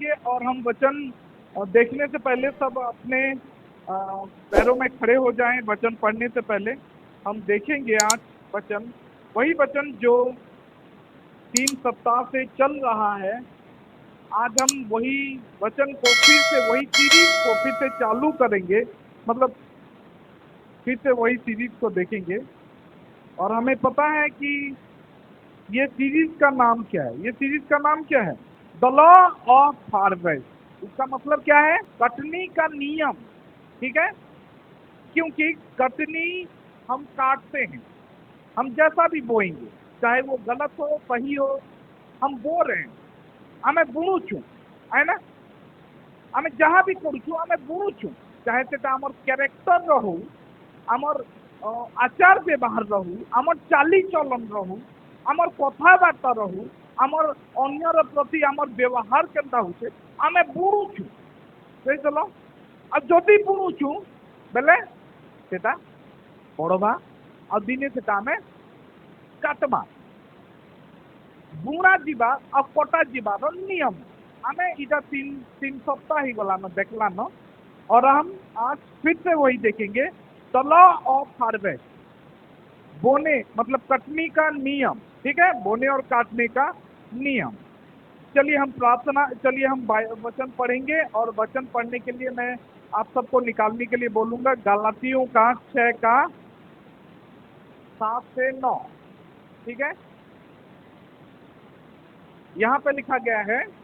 पढ़ेंगे और हम वचन देखने से पहले सब अपने पैरों में खड़े हो जाएं। वचन पढ़ने से पहले हम देखेंगे आज वचन, वही वचन जो 3 सप्ताह से चल रहा है। आज हम वही वचन को फिर से, वही सीरीज को फिर से चालू करेंगे, मतलब फिर से वही सीरीज को देखेंगे। और हमें पता है कि ये सीरीज का नाम क्या है। ये सीरीज का नाम क्या है? The law of harvest. इसका मतलब क्या है? कटनी का नियम। ठीक है, क्योंकि कटनी हम काटते हैं, हम जैसा भी बोएंगे, चाहे वो गलत हो सही हो, हम बो रहे हैं। आमे बुणुचु है ना, आमे जहाँ भी करूचु आमे बुणुचु, चाहे सेटा आमर कैरेक्टर रहू, आमर आचार व्यवहार रहू, आमर चाली चलन रहू, आमर कथबार्ता रहू, आमर अन्यर प्रति आमर व्यवहार केनता होचे, आमे बुणुचु। बुझलो, आ जदि बुणुचु बेले सेटा पड़वा आ दिने सेटा आमे काटबा। बुणा जीवा और कटा जीवार नियम आमे इटा तीन सप्ताह ही गलान देखलान, और हम आज फिर से वही देखेंगे। द लॉ ऑफ हार्वेस्ट, बोने मतलब कटनी का नियम। ठीक है, बोने और काटने का नियम। चलिए हम प्रार्थना, चलिए हम वचन पढ़ेंगे, और वचन पढ़ने के लिए मैं आप सबको निकालने के लिए बोलूंगा गलातियों का 6 का 7 से 9। ठीक है, यहाँ पे लिखा गया है,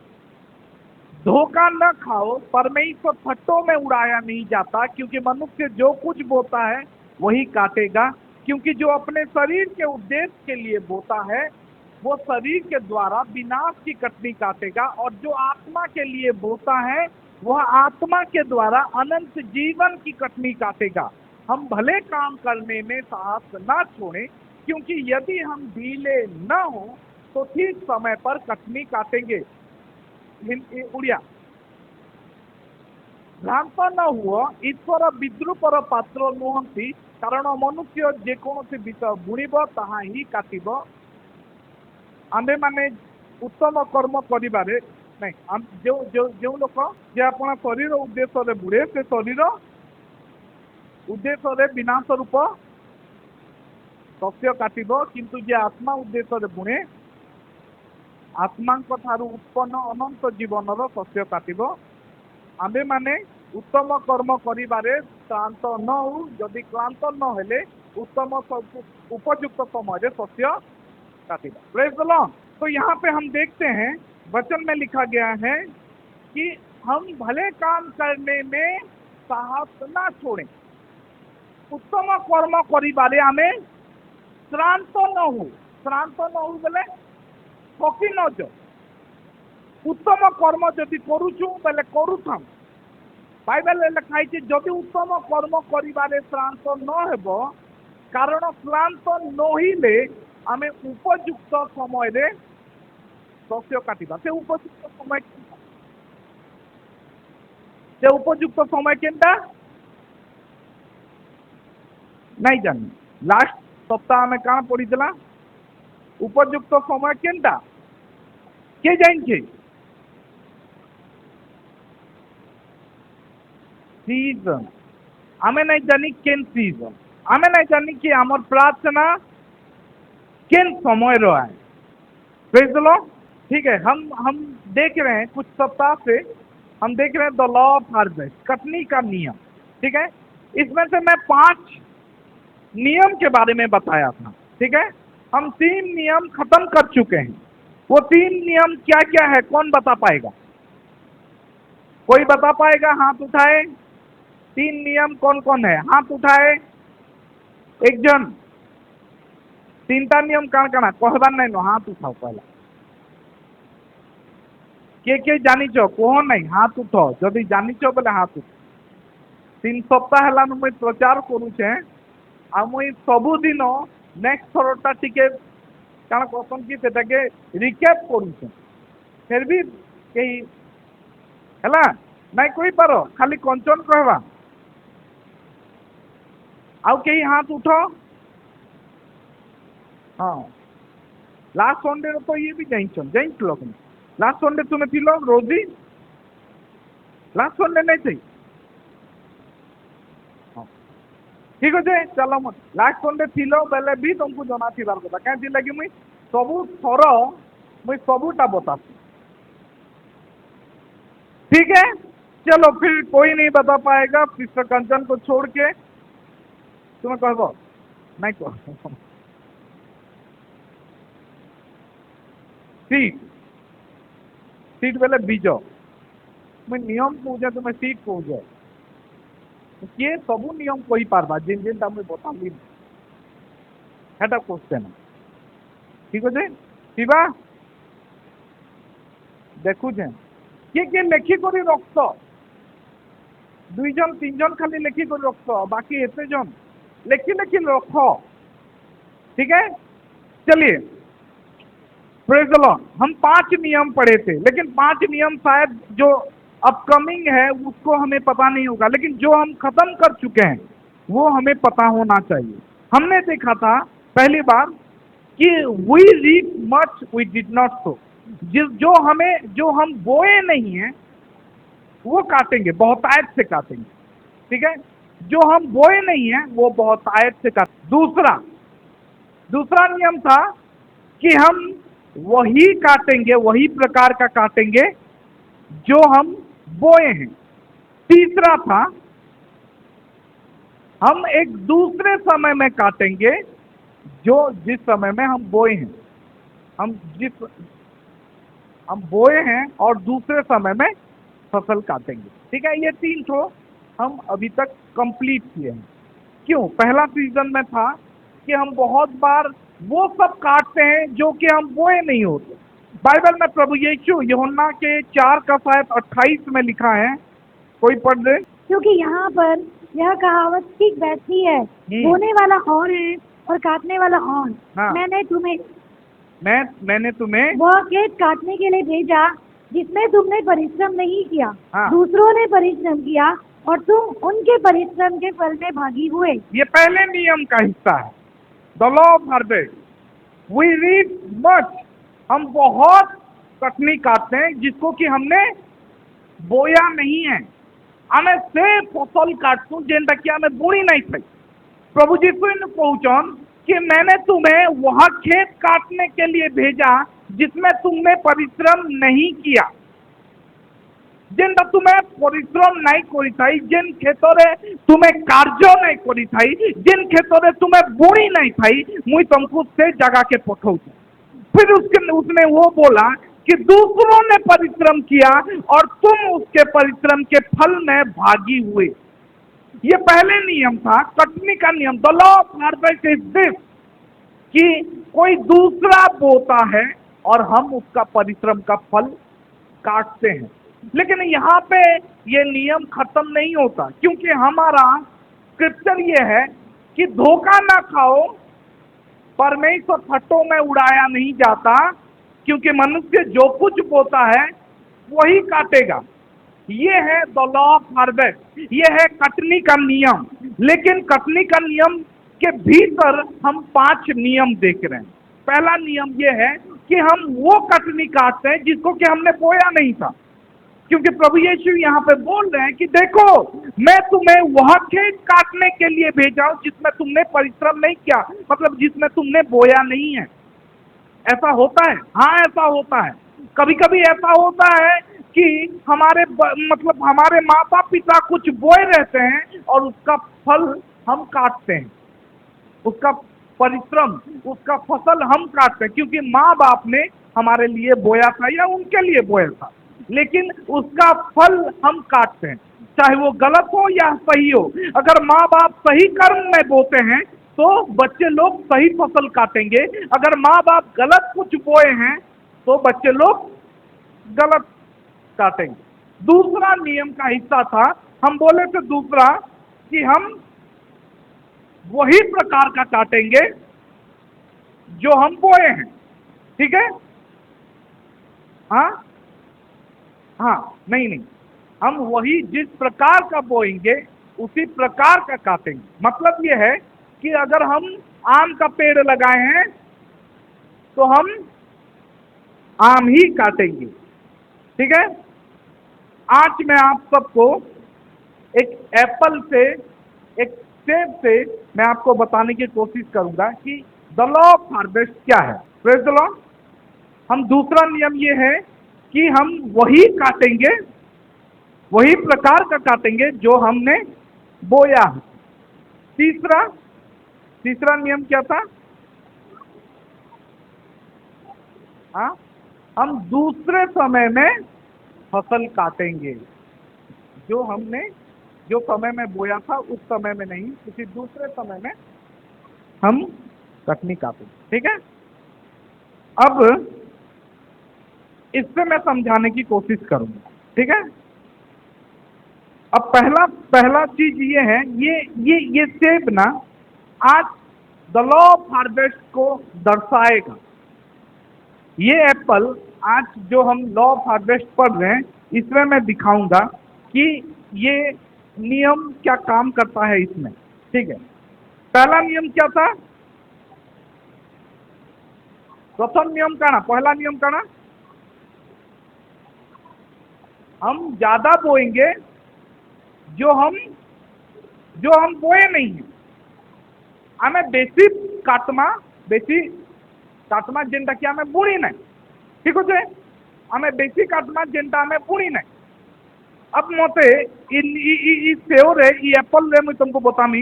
धोखा न खाओ, परमेश्वर फट्टों में उड़ाया नहीं जाता, क्योंकि मनुष्य जो कुछ बोता है वही काटेगा। क्योंकि जो अपने शरीर के उद्देश्य के लिए बोता है वो शरीर के द्वारा विनाश की कटनी काटेगा, और जो आत्मा के लिए बोता है वह आत्मा के द्वारा अनंत जीवन की कटनी काटेगा। हम भले काम करने में साहस न छोड़ें, क्योंकि यदि हम ढीले न हो तो ठीक समय पर कटनी काटेंगे। उड़िया, भ्रांत न हुआ, ईश्वर विद्रूपर पात्र नुहंती, कारण मनुष्य जेकोसी विषय बुणिब ताहा ही काटिब। आम्भे माने उत्तम कर्म करिबारे नहीं, जो लोक जे अपना शरीर उद्देश्य बुड़े से शरीर उद्देश्य विनाश रूप शस्य काटिब, किंतु जे आत्मा उद्देश्य बुणे आत्मा ठारू उत्पन्न अनंत जीवन शस्य काटिब। आम्भे माने उत्तम कर्म करिबारे क्लांत न हो, जदि क्लांत न हेले उत्तम उपयुक्त समय शस्य काटिबा। Praise the lord. तो यहाँ पे हम देखते हैं वचन में लिखा गया है कि हम भले काम करने में साहस ना छोड़ें, उत्तम कर्म करिबारे आमे श्रांत न हो। श्रांत न हो बोले थकी न जाओ। उत्तम कर्म जदि करुचु बोले करुथाम। बाइबल लिखाई जदि उत्तम कर्म करिबारे श्रांत न हेबो, कारण क्लांत नहिले आमे उपयुक्त समय रे शस्य काटिबा। से उपयुक्त समय केनता नहीं जानी। लास्ट सप्ताह में कहाँ पड़ी दिला उपयुक्त समय केनता के जाइए? सीजन आमे नहीं जानी केन सीजन, आमे नहीं जानी कि आमर प्रार्थना केन समय रो है। Praise the Lord. ठीक है, हम देख रहे हैं कुछ सप्ताह से हम देख रहे हैं the law of harvest, Katni का नियम। ठीक है, इसमें से मैं 5 नियम के बारे में बताया था। ठीक है, हम 3 नियम खत्म कर चुके हैं। वो 3 नियम क्या क्या है, कौन बता पाएगा? कोई बता पाएगा? हाथ उठाए। 3 नियम कौन कौन है? हाथ उठाए एक जन। 3टा नियम काण काण कहबार नहीं नो, हाथ उठाओ पहला। के जानी कह नहीं, हाथ उठ। जदि जानी बोले हाथ उठ। 3 सप्ताह है मुझे प्रचार करुचे, आ मुई सबुदिन नेक्स्ट थरटा टिके काण कहसन कि सेटाके रिकैप करुचे, फिर भी कहीं है नहीं कही पार, खाली कंचन कहवा। आउ कहीं हाथ उठ। हाँ, लास्ट संडे तो ये भी जाइल लास्ट संडे तुम्हें थी रोजी लास्ट संडे नहीं थी ठीक अच्छे चलो लास्ट संडे थी बेले भी तुमको जना थी कथा कहीं लगे मुई सबू थर मुई सबूटा बता ठीक है। चलो फिर कोई नहीं बता पाएगा मिस्टर कंचन को छोड़ के तुम्हें कहब नहीं कह सीट सीट बेले बीज मुई नियम कहे तुम्हें सीट कहे किए सबू नियम कही पार्बा जिन जिनटा मुई बताली हेटा क्वेश्चन ठीक अच्छे शिवा देखुचे किए लेखिक रखत दुई जन तीन जन खाली लेखिक रखत बाकी एत जन लेखी लेखी रख ठीक है। चलिए प्रेज़ द लॉर्ड हम 5 नियम पढ़े थे लेकिन 5 नियम शायद जो अपकमिंग है उसको हमें पता नहीं होगा लेकिन जो हम खत्म कर चुके हैं वो हमें पता होना चाहिए। हमने देखा था पहली बार कि we reap much we did not sow जो हम बोए नहीं है वो काटेंगे बहुतायत से काटेंगे ठीक है। जो हम बोए नहीं है वो बहुतायत से काटेंगे। दूसरा नियम था कि हम वही काटेंगे वही प्रकार का काटेंगे जो हम बोए हैं। तीसरा था हम एक दूसरे समय में काटेंगे जो जिस समय में हम बोए हैं हम बोए हैं और दूसरे समय में फसल काटेंगे ठीक है। ये 3 ठो हम अभी तक कंप्लीट किए हैं। क्यों पहला सीजन में था कि हम बहुत बार वो सब काटते हैं जो कि हम बोए नहीं होते। बाइबल में प्रभु यीशु यूहन्ना के 4 का शायद 28 में लिखा है, कोई पढ़ दे। क्योंकि यहाँ पर यह कहावत ठीक बैठती है, बोने वाला और है और काटने वाला और। हाँ। मैंने तुम्हें वह खेत काटने के लिए भेजा जिसमें तुमने परिश्रम नहीं किया। हाँ। दूसरों ने परिश्रम किया और तुम उनके परिश्रम के फल में भागी हुए। ये पहले नियम का हिस्सा है, the law of harvest. We reap much, हम बहुत कटनी काटते हैं जिसको कि हमने बोया नहीं है। हमें से फसल काटू जेनटा कि हमें बुणी नहीं थी। प्रभु जी कहन कि मैंने तुम्हें वह खेत काटने के लिए भेजा जिसमें तुमने परिश्रम नहीं किया, जेनटा तुम्हें परिश्रम नहीं करी थाई, जेन खेतरे तुम्हें कार्य नहीं करी थाई, जेन खेतरे तुम्हें बुणी नहीं थाई, मुई तुमको से जगह के पठाऊ। फिर उसने वो बोला कि दूसरों ने परिश्रम किया और तुम उसके परिश्रम के फल में भागी हुए। ये पहले नियम था, कटनी का नियम। The law of harvest is this कि कोई दूसरा बोता है और हम उसका परिश्रम का फल काटते हैं। लेकिन यहाँ पे ये नियम खत्म नहीं होता, क्योंकि हमारा स्क्रिप्चर ये है कि धोखा ना खाओ, परमेश्वर फटों में उड़ाया नहीं जाता, क्योंकि मनुष्य जो कुछ बोता है वही काटेगा। ये है द लॉ ऑफ हार्वेस्ट, ये है कटनी का नियम। लेकिन कटनी का नियम के भीतर हम 5 नियम देख रहे हैं। पहला नियम ये है कि हम वो कटनी काटते हैं जिसको कि हमने बोया नहीं था, क्योंकि प्रभु यीशु यहाँ पे बोल रहे हैं कि देखो मैं तुम्हें वह खेत काटने के लिए भेजा हूं जिसमें तुमने परिश्रम नहीं किया, मतलब जिसमें तुमने बोया नहीं है। ऐसा होता है, हाँ ऐसा होता है। कभी कभी ऐसा होता है कि हमारे माता पिता कुछ बोए रहते हैं और उसका फल हम काटते हैं, उसका परिश्रम, उसका फसल हम काटते हैं, क्योंकि माँ बाप ने हमारे लिए बोया था या उनके लिए बोया था, लेकिन उसका फल हम काटते हैं, चाहे वो गलत हो या सही हो। अगर माँ बाप सही कर्म में बोते हैं तो बच्चे लोग सही फसल काटेंगे, अगर माँ बाप गलत कुछ बोए हैं तो बच्चे लोग गलत काटेंगे। दूसरा नियम का हिस्सा था, हम बोले थे दूसरा कि हम वही प्रकार का काटेंगे जो हम बोए हैं, ठीक है। हाँ नहीं, हम वही जिस प्रकार का बोएंगे उसी प्रकार का काटेंगे। मतलब ये है कि अगर हम आम का पेड़ लगाए हैं तो हम आम ही काटेंगे, ठीक है। आज मैं आप सबको एक एप्पल से, एक सेब से मैं आपको बताने की कोशिश करूंगा कि द लॉ ऑफ हार्वेस्ट क्या है। Praise the Lord. हम दूसरा नियम ये है कि हम वही काटेंगे, वही प्रकार का काटेंगे जो हमने बोया है। तीसरा तीसरा नियम क्या था? हाँ, हम दूसरे समय में फसल काटेंगे। जो समय में बोया था उस समय में नहीं, किसी दूसरे समय में हम कटनी काटेंगे। ठीक है। अब इससे मैं समझाने की कोशिश करूंगा। ठीक है। अब पहला चीज ये है, ये सेब ना आज द लॉ ऑफ हार्वेस्ट को दर्शाएगा। ये एप्पल आज जो हम लॉ ऑफ हार्वेस्ट पढ़ रहे हैं, इसमें मैं दिखाऊंगा कि ये नियम क्या काम करता है इसमें। ठीक है। पहला नियम क्या था? प्रथम नियम का ना, पहला नियम का ना, हम ज्यादा बोएंगे जो हम बोए नहीं है। आमे बेसी काटमा जेनटा कि आमे बुणी ना। ठीक है। आमे बेसी काटमा जेनटा आमे बुणी ना। अब मते सेव रे एप्पल रे मुझे तुमको बतामी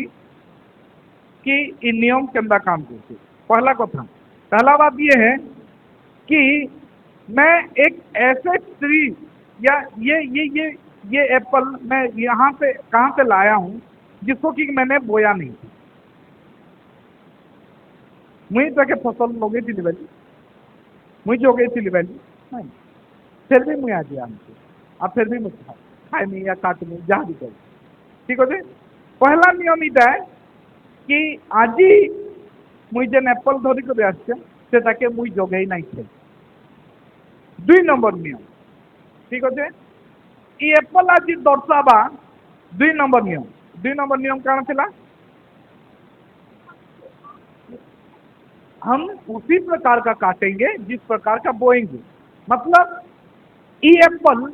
कि इ नियम केंदा काम करते। पहला पहला बात ये है कि मैं एक ऐसे ट्री या ये एप्पल मैं यहाँ से कहाँ से लाया हूँ जिसको कि मैंने बोया नहीं था। मुझे तक फसल लोगे थी लिवेली, मुझे जो गई थी लिवेली नहीं, फिर भी मुझे आ गया हमसे। अब फिर भी मुझे खाए नहीं या काट नहीं जहाँ भी करें। ठीक है। पहला नियम इटा है कि आज मुझे जेन एप्पल धरी कर आसके मुझे जगह नहीं थे। 2 नंबर नियम। ठीक है। ये एप्पल आज दर्शावा 2 नंबर नियम। 2 नंबर नियम कौन थिला? हम उसी प्रकार का काटेंगे जिस प्रकार का बोएंगे। मतलब ई एप्पल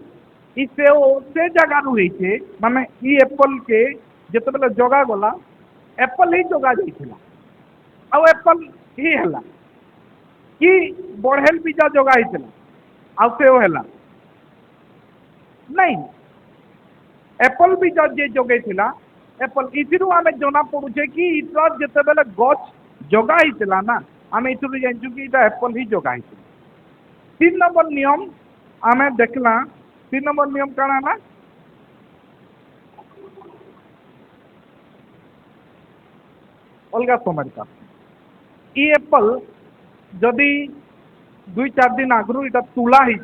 से जगह रही माने ई एप्पल के जिते बेले जगा गला एप्पल ही जगा जाइथिला। आउ एप्पल ही हला कि बढ़ेल बीजा जगा हिथिला आउ सेव हला नहीं। एप्पल बीजा जे जगे थिला एप्पल इथिरु आमे जना पड़ुछे कि इतर जिते बेले गछ जगा हिथिला ना, आमे इथिरु जानछु कि इटा एप्पल ही जगा हिथिला। 3 नंबर नियम आमे देखला। 3 नंबर नियम कौन है? अलग समय का ये एप्पल जदि 2-4 दिन आगु इटा तुला ही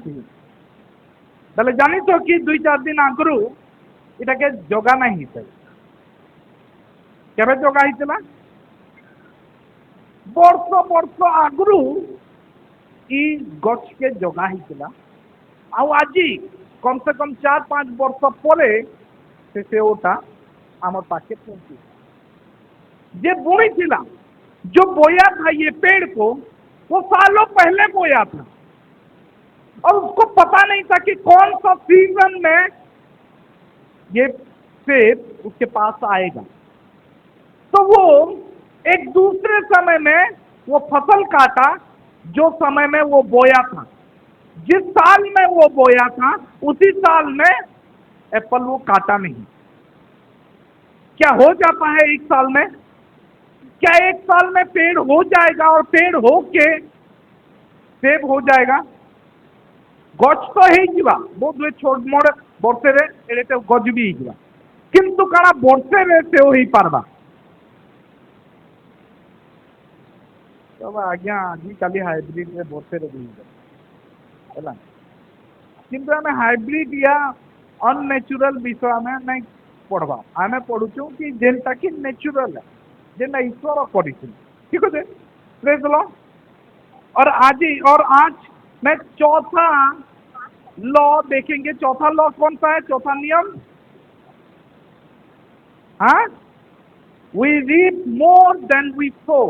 बेले जानी तो कि 2-4 दिन आगु इटा के जगा नहीं थे। केबे जगा हितला? वर्ष आगु ई गछ के जगा हितला। आउ आज कम से कम 4-5 वर्ष पर से सेवटा आम पाखे पहुंची। जे बुणी थिला, जो बोया था ये पेड़ को, वो सालों पहले बोया था और उसको पता नहीं था कि कौन सा सीजन में ये सेब उसके पास आएगा। तो वो एक दूसरे समय में वो फसल काटा जो समय में वो बोया था। जिस साल में वो बोया था उसी साल में एप्पल वो काटा नहीं। क्या हो जाता है एक साल में? क्या एक साल में पेड़ हो जाएगा और पेड़ हो के सेब हो जाएगा? गछ तो हो बहुत हुए छोड़ मोड़ वर्षे रे गज भी हो किंतु काना वर्षे रे सेव हो पारबा? तब आज्ञा आजिकल हाइब्रिड रे वर्षे रे भी है किंतु आम हाइब्रिड या अननेचुरल विषय आम नहीं पढ़वा। आम पढ़ुचु कि जेनटा कि नेचुरल है, जेनटा ईश्वर कर। ठीक है। Praise the Lord. और आज मैं चौथा लॉ देखेंगे। चौथा लॉ कौन सा है? चौथा नियम, हाँ, we reap more than we sow.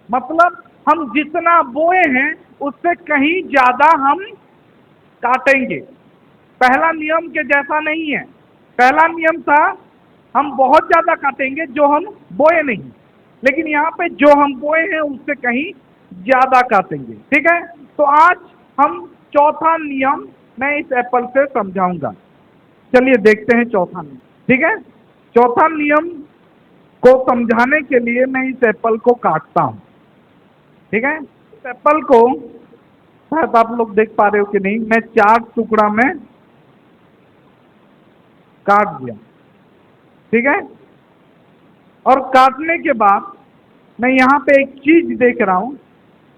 मतलब हम जितना बोए हैं उससे कहीं ज्यादा हम काटेंगे। पहला नियम के जैसा नहीं है। पहला नियम था हम बहुत ज्यादा काटेंगे जो हम बोए नहीं, लेकिन यहाँ पे जो हम बोए हैं उससे कहीं ज्यादा काटेंगे। ठीक है, तो आज हम चौथा नियम मैं इस एप्पल से समझाऊंगा। चलिए देखते हैं चौथा नियम। ठीक है, चौथा नियम को समझाने के लिए मैं इस एप्पल को काटता हूं। ठीक है, इस एप्पल को शायद आप लोग देख पा रहे हो कि नहीं, मैं 4 टुकड़ा में काट दिया। ठीक है, और काटने के बाद मैं यहाँ पे एक चीज देख रहा हूं,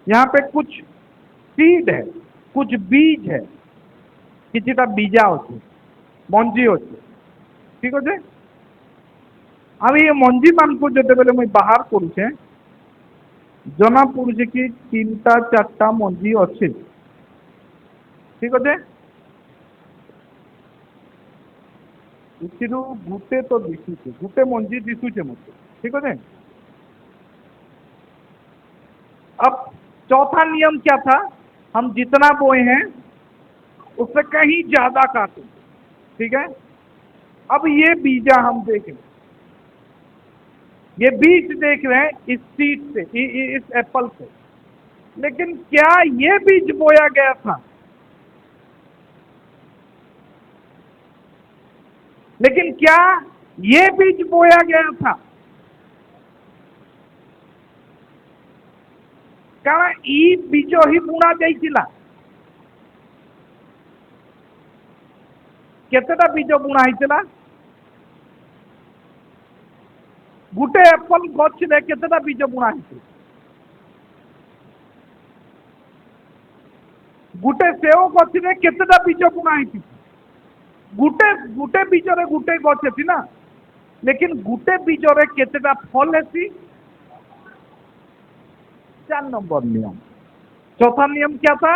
यहाँ पे कुछ सीड है, कुछ बीज है, किसीटा बीजा अच्छे, मंजी अच्छे। ठीक अच्छे, আমি এই মঞ্জি মানকু যেতেবেলে মুই বাহার করুছে জনা পড়ুছে কি 3টা 4টা মঞ্জি আছে। ঠিক আছে, ଏଥିରୁ ଗୁଟେ ତ ଦିଶୁଛେ, ଗୁଟେ ମଞ୍ଜି ଦିଶୁଛେ ମତେ। ठीक है, अब चौथा नियम क्या था, हम जितना बोए हैं उससे कहीं ज्यादा काटें। ठीक है, अब ये बीजा हम देख रहे, ये बीज देख रहे हैं इस सीड से, इस एप्पल से, लेकिन क्या ये बीज बोया गया था? लेकिन क्या ये बीज बोया गया था? कारण ई बीज ही बुणा जाइथिला। केतेटा बीज बुणा होइतिला? गुटे एप्पल गछ रे केतेटा बीज बुणा होइतिला? गुटे सेव गछ रे केतेटा बीज बुणा होइतिला? गुटे गुटे बीज रे गुटे गछ अछि ना, लेकिन गुटे बीज रे केतेटा फल अछि? 4 नंबर नियम। चौथा नियम क्या था?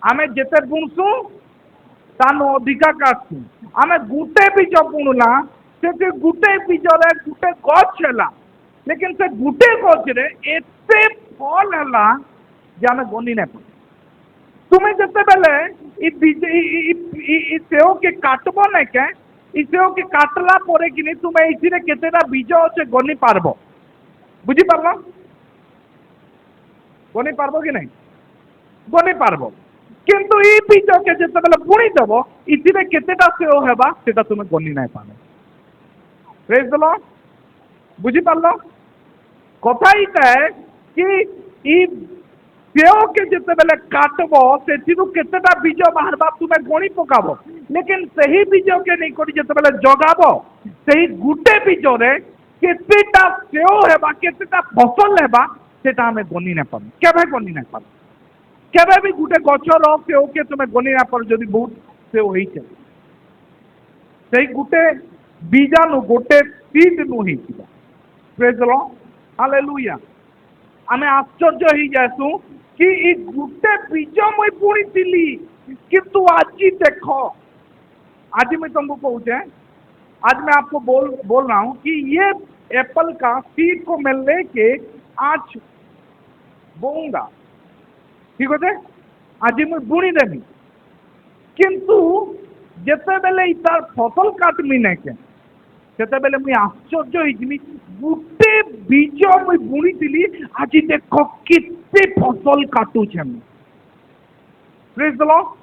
आमे जेते बुणसु तानो अधिका काटसु। आमे गुटे बीज बुणला से गुटे बीज रे गुटे गछ हैला, लेकिन से गुटे गछ रे एते फल हैला जे आमे गनी नै पाउ। तुम्हें जते बेले ई बीज ई सेव के काटबो नै के, ई सेव के काटला परे कि नै तुम्हें इसी रे केतेटा बीज अछि गनी पारबो। बुझी पारलो? गनी पारबो कि नै? गनी पारबो। किंतु ई बीज के जते बेले बुणी देबो इसी रे केतेटा सेव हेबा सेटा तुम्हें गनी नै पाबो। Praise the Lord. बुझी पारलो? कथा इटा है कि ई सेव के जिते बेले काटबो सेथिरु केतेटा बीज बाहरबा तुम्हें गणी पकाबो, लेकिन सही बीज के नहीं करी जिते बेले जगाबो सही गुटे बीज रे केतेटा सेव हेबा केतेटा फसल हेबा सेटा हमें गणी नै पाबो। केबे गणी नै पाबो? केबे भी गुटे गछर सेव के तुम्हें गणी नै पारो जदि बहुत सेव होई छै। सही गुटे बीजानु गोटे सीड नु ही छिबा। Praise the lord, hallelujah. आमे आश्चर्य ही जासु कि ई गुटे बीज मुई बुणी थिली, किंतु आज देखो, आज मैं तुमको कहूँ, आज मैं आपको बोल रहा हूं कि ये एप्पल का सीड को मैं लेके आज बोऊंगा। ठीक है, आज मैं बुणी देवी, किंतु जिते बेले तार फसल काटमी नहीं के सेते बेले मुई आश्चर्य होइजिमी, गुटे बीज मुई बुणी थिली आज देखो कितने फसल काटुछे। Praise the lord.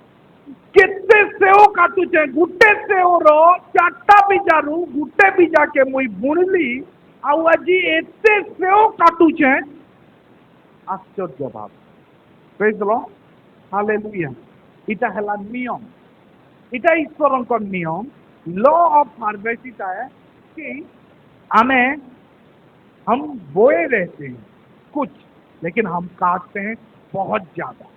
केते सेव काटुछे, गुटे सेव रो 4टा बीजारू गुटे बीजा के मुई बुणली आउ आज एते सेव काटुछे। आश्चर्य भाव। Praise the lord, hallelujah. इटा हला नियम, इटा ईश्वरंकर नियम, लॉ ऑफ हार्वेस्ट इटा है कि हम बोए रहते हैं कुछ, लेकिन हम काटते हैं बहुत ज्यादा।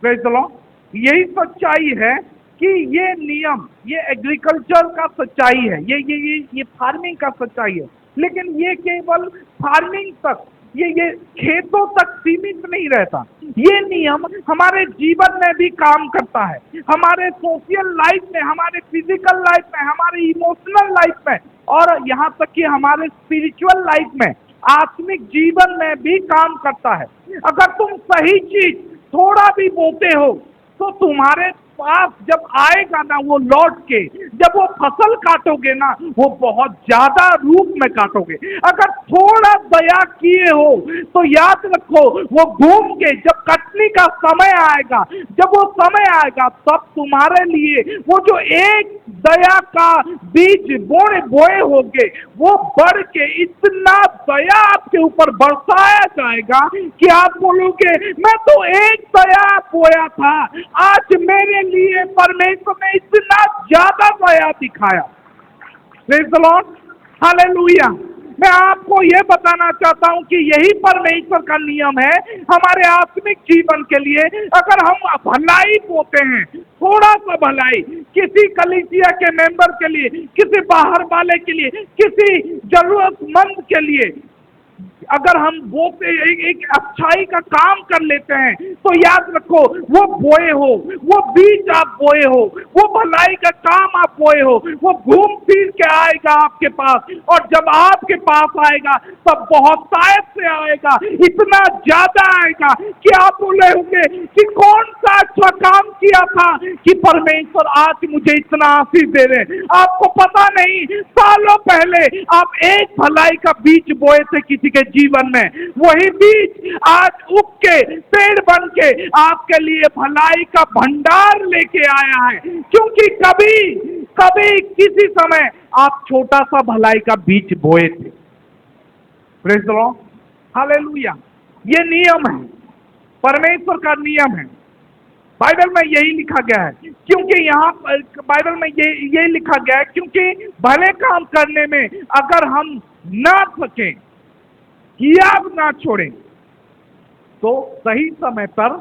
Praise the Lord. यही सच्चाई है कि ये नियम, ये एग्रीकल्चर का सच्चाई है, ये फार्मिंग का सच्चाई है, लेकिन ये केवल फार्मिंग तक, ये खेतों तक सीमित नहीं रहता। ये नियम हमारे जीवन में भी काम करता है, हमारे सोशल लाइफ में, हमारे फिजिकल लाइफ में, हमारे इमोशनल लाइफ में, और यहाँ तक कि हमारे स्पिरिचुअल लाइफ में, आत्मिक जीवन में भी काम करता है। अगर तुम सही चीज थोड़ा भी बोते हो तो तुम्हारे पास जब आएगा ना वो लौट के, जब वो फसल काटोगे ना वो बहुत ज्यादा रूप में काटोगे। अगर थोड़ा दया किए हो तो याद रखो वो घूम के जब कटनी का समय आएगा, जब वो समय आएगा तब तुम्हारे लिए वो जो एक दया का बीज बोए होगे वो बढ़ के इतना दया आपके ऊपर बरसाया जाएगा कि आप बोलोगे मैं तो एक दया बोया था, आज मेरे लिए परमेश्वर ने इतना ज्यादा दया दिखाया। Praise the lord, hallelujah. मैं आपको यह बताना चाहता हूं कि यही परमेश्वर का नियम है हमारे आत्मिक जीवन के लिए। अगर हम भलाई बोते हैं, थोड़ा सा भलाई किसी कलीसिया के मेंबर के लिए, किसी बाहर वाले के लिए, किसी जरूरतमंद के लिए, अगर हम बोते एक अच्छाई का काम कर लेते हैं तो याद रखो वो बोए हो, वो बीज आप बोए हो, वो भलाई का काम आप बोए हो, वो घूम फिर के आएगा आपके पास। और जब आपके पास आएगा तब बहुत शायद से आएगा, इतना ज्यादा आएगा कि आप बोले होंगे कि कौन सा अच्छा काम किया था कि परमेश्वर आज मुझे इतना आशीष दे रहे। आपको पता नहीं सालों पहले आप एक भलाई का बीज बोए थे किसी के जीवन में, वही बीज आज उग के पेड़ बन के आपके लिए भलाई का भंडार लेके आया है। क्योंकि कभी कभी किसी समय आप छोटा सा भलाई का बीज बोए थे। Praise the lord, hallelujah. ये नियम है, परमेश्वर का नियम है। बाइबल में यही लिखा गया है, क्योंकि यहाँ बाइबल में ये लिखा गया है क्योंकि भले काम करने में अगर हम ना सकें, किया ना छोड़ें, तो सही समय पर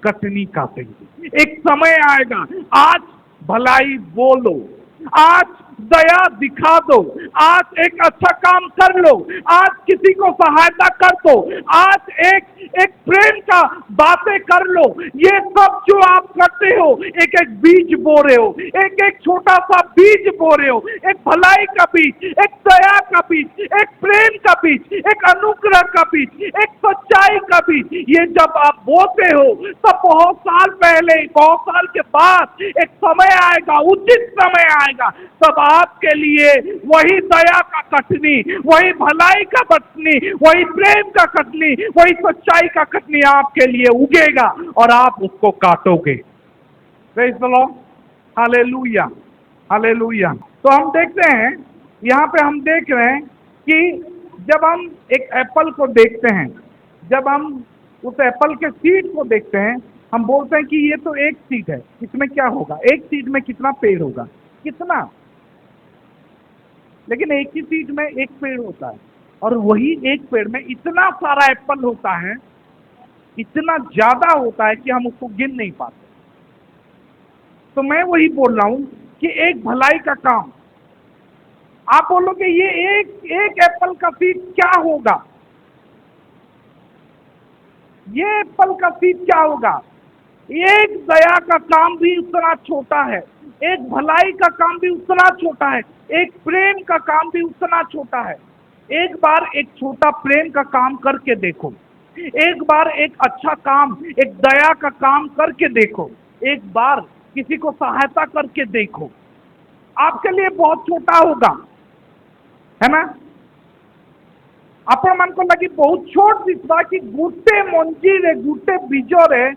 कटनी काटेंगे। एक समय आएगा, आज भलाई बोलो, आज दया दिखा दो, आज एक अच्छा काम कर लो, आज किसी को सहायता कर दो, आज एक प्रेम का बातें कर लो। ये सब जो आप करते हो एक एक बीज बो रहे हो, एक एक छोटा सा बीज बो रहे हो, एक भलाई का बीज, एक दया का बीज, एक प्रेम का बीज, एक अनुग्रह का बीज, एक सच्चाई का बीज। ये जब आप बोते हो तब बहुत साल पहले, बहुत साल के बाद एक समय आएगा, उचित समय आएगा, तब आपके लिए वही दया का कटनी, वही भलाई का कटनी, वही प्रेम का कटनी, वही सच्चाई का कटनी आपके लिए उगेगा और आप उसको काटोगे। Praise the lord, hallelujah, hallelujah. तो हम देखते हैं, यहाँ पे हम देख रहे हैं कि जब हम एक एप्पल को देखते हैं, जब हम उस एप्पल के सीड को देखते हैं, हम बोलते हैं कि ये तो एक सीड है, इसमें क्या होगा, एक सीड में कितना पेड़ होगा, कितना। लेकिन एक ही सीड में एक पेड़ होता है और वही एक पेड़ में इतना सारा एप्पल होता है, इतना ज्यादा होता है कि हम उसको गिन नहीं पाते। तो मैं वही बोल रहा हूं कि एक भलाई का काम, आप बोलोगे ये एक एप्पल का सीड क्या होगा, ये एप्पल का सीड क्या होगा। एक दया का काम भी उतना छोटा है, एक भलाई का काम भी उतना छोटा है, एक प्रेम का काम भी उतना छोटा है। एक बार एक छोटा प्रेम का काम करके देखो, एक बार एक अच्छा काम, एक दया का काम करके देखो, एक बार किसी को सहायता करके देखो। आपके लिए बहुत छोटा होगा, है ना। आपण मान लगी बहुत छोट दिखा कि गोटे मंजी रे, गोटे बीजरे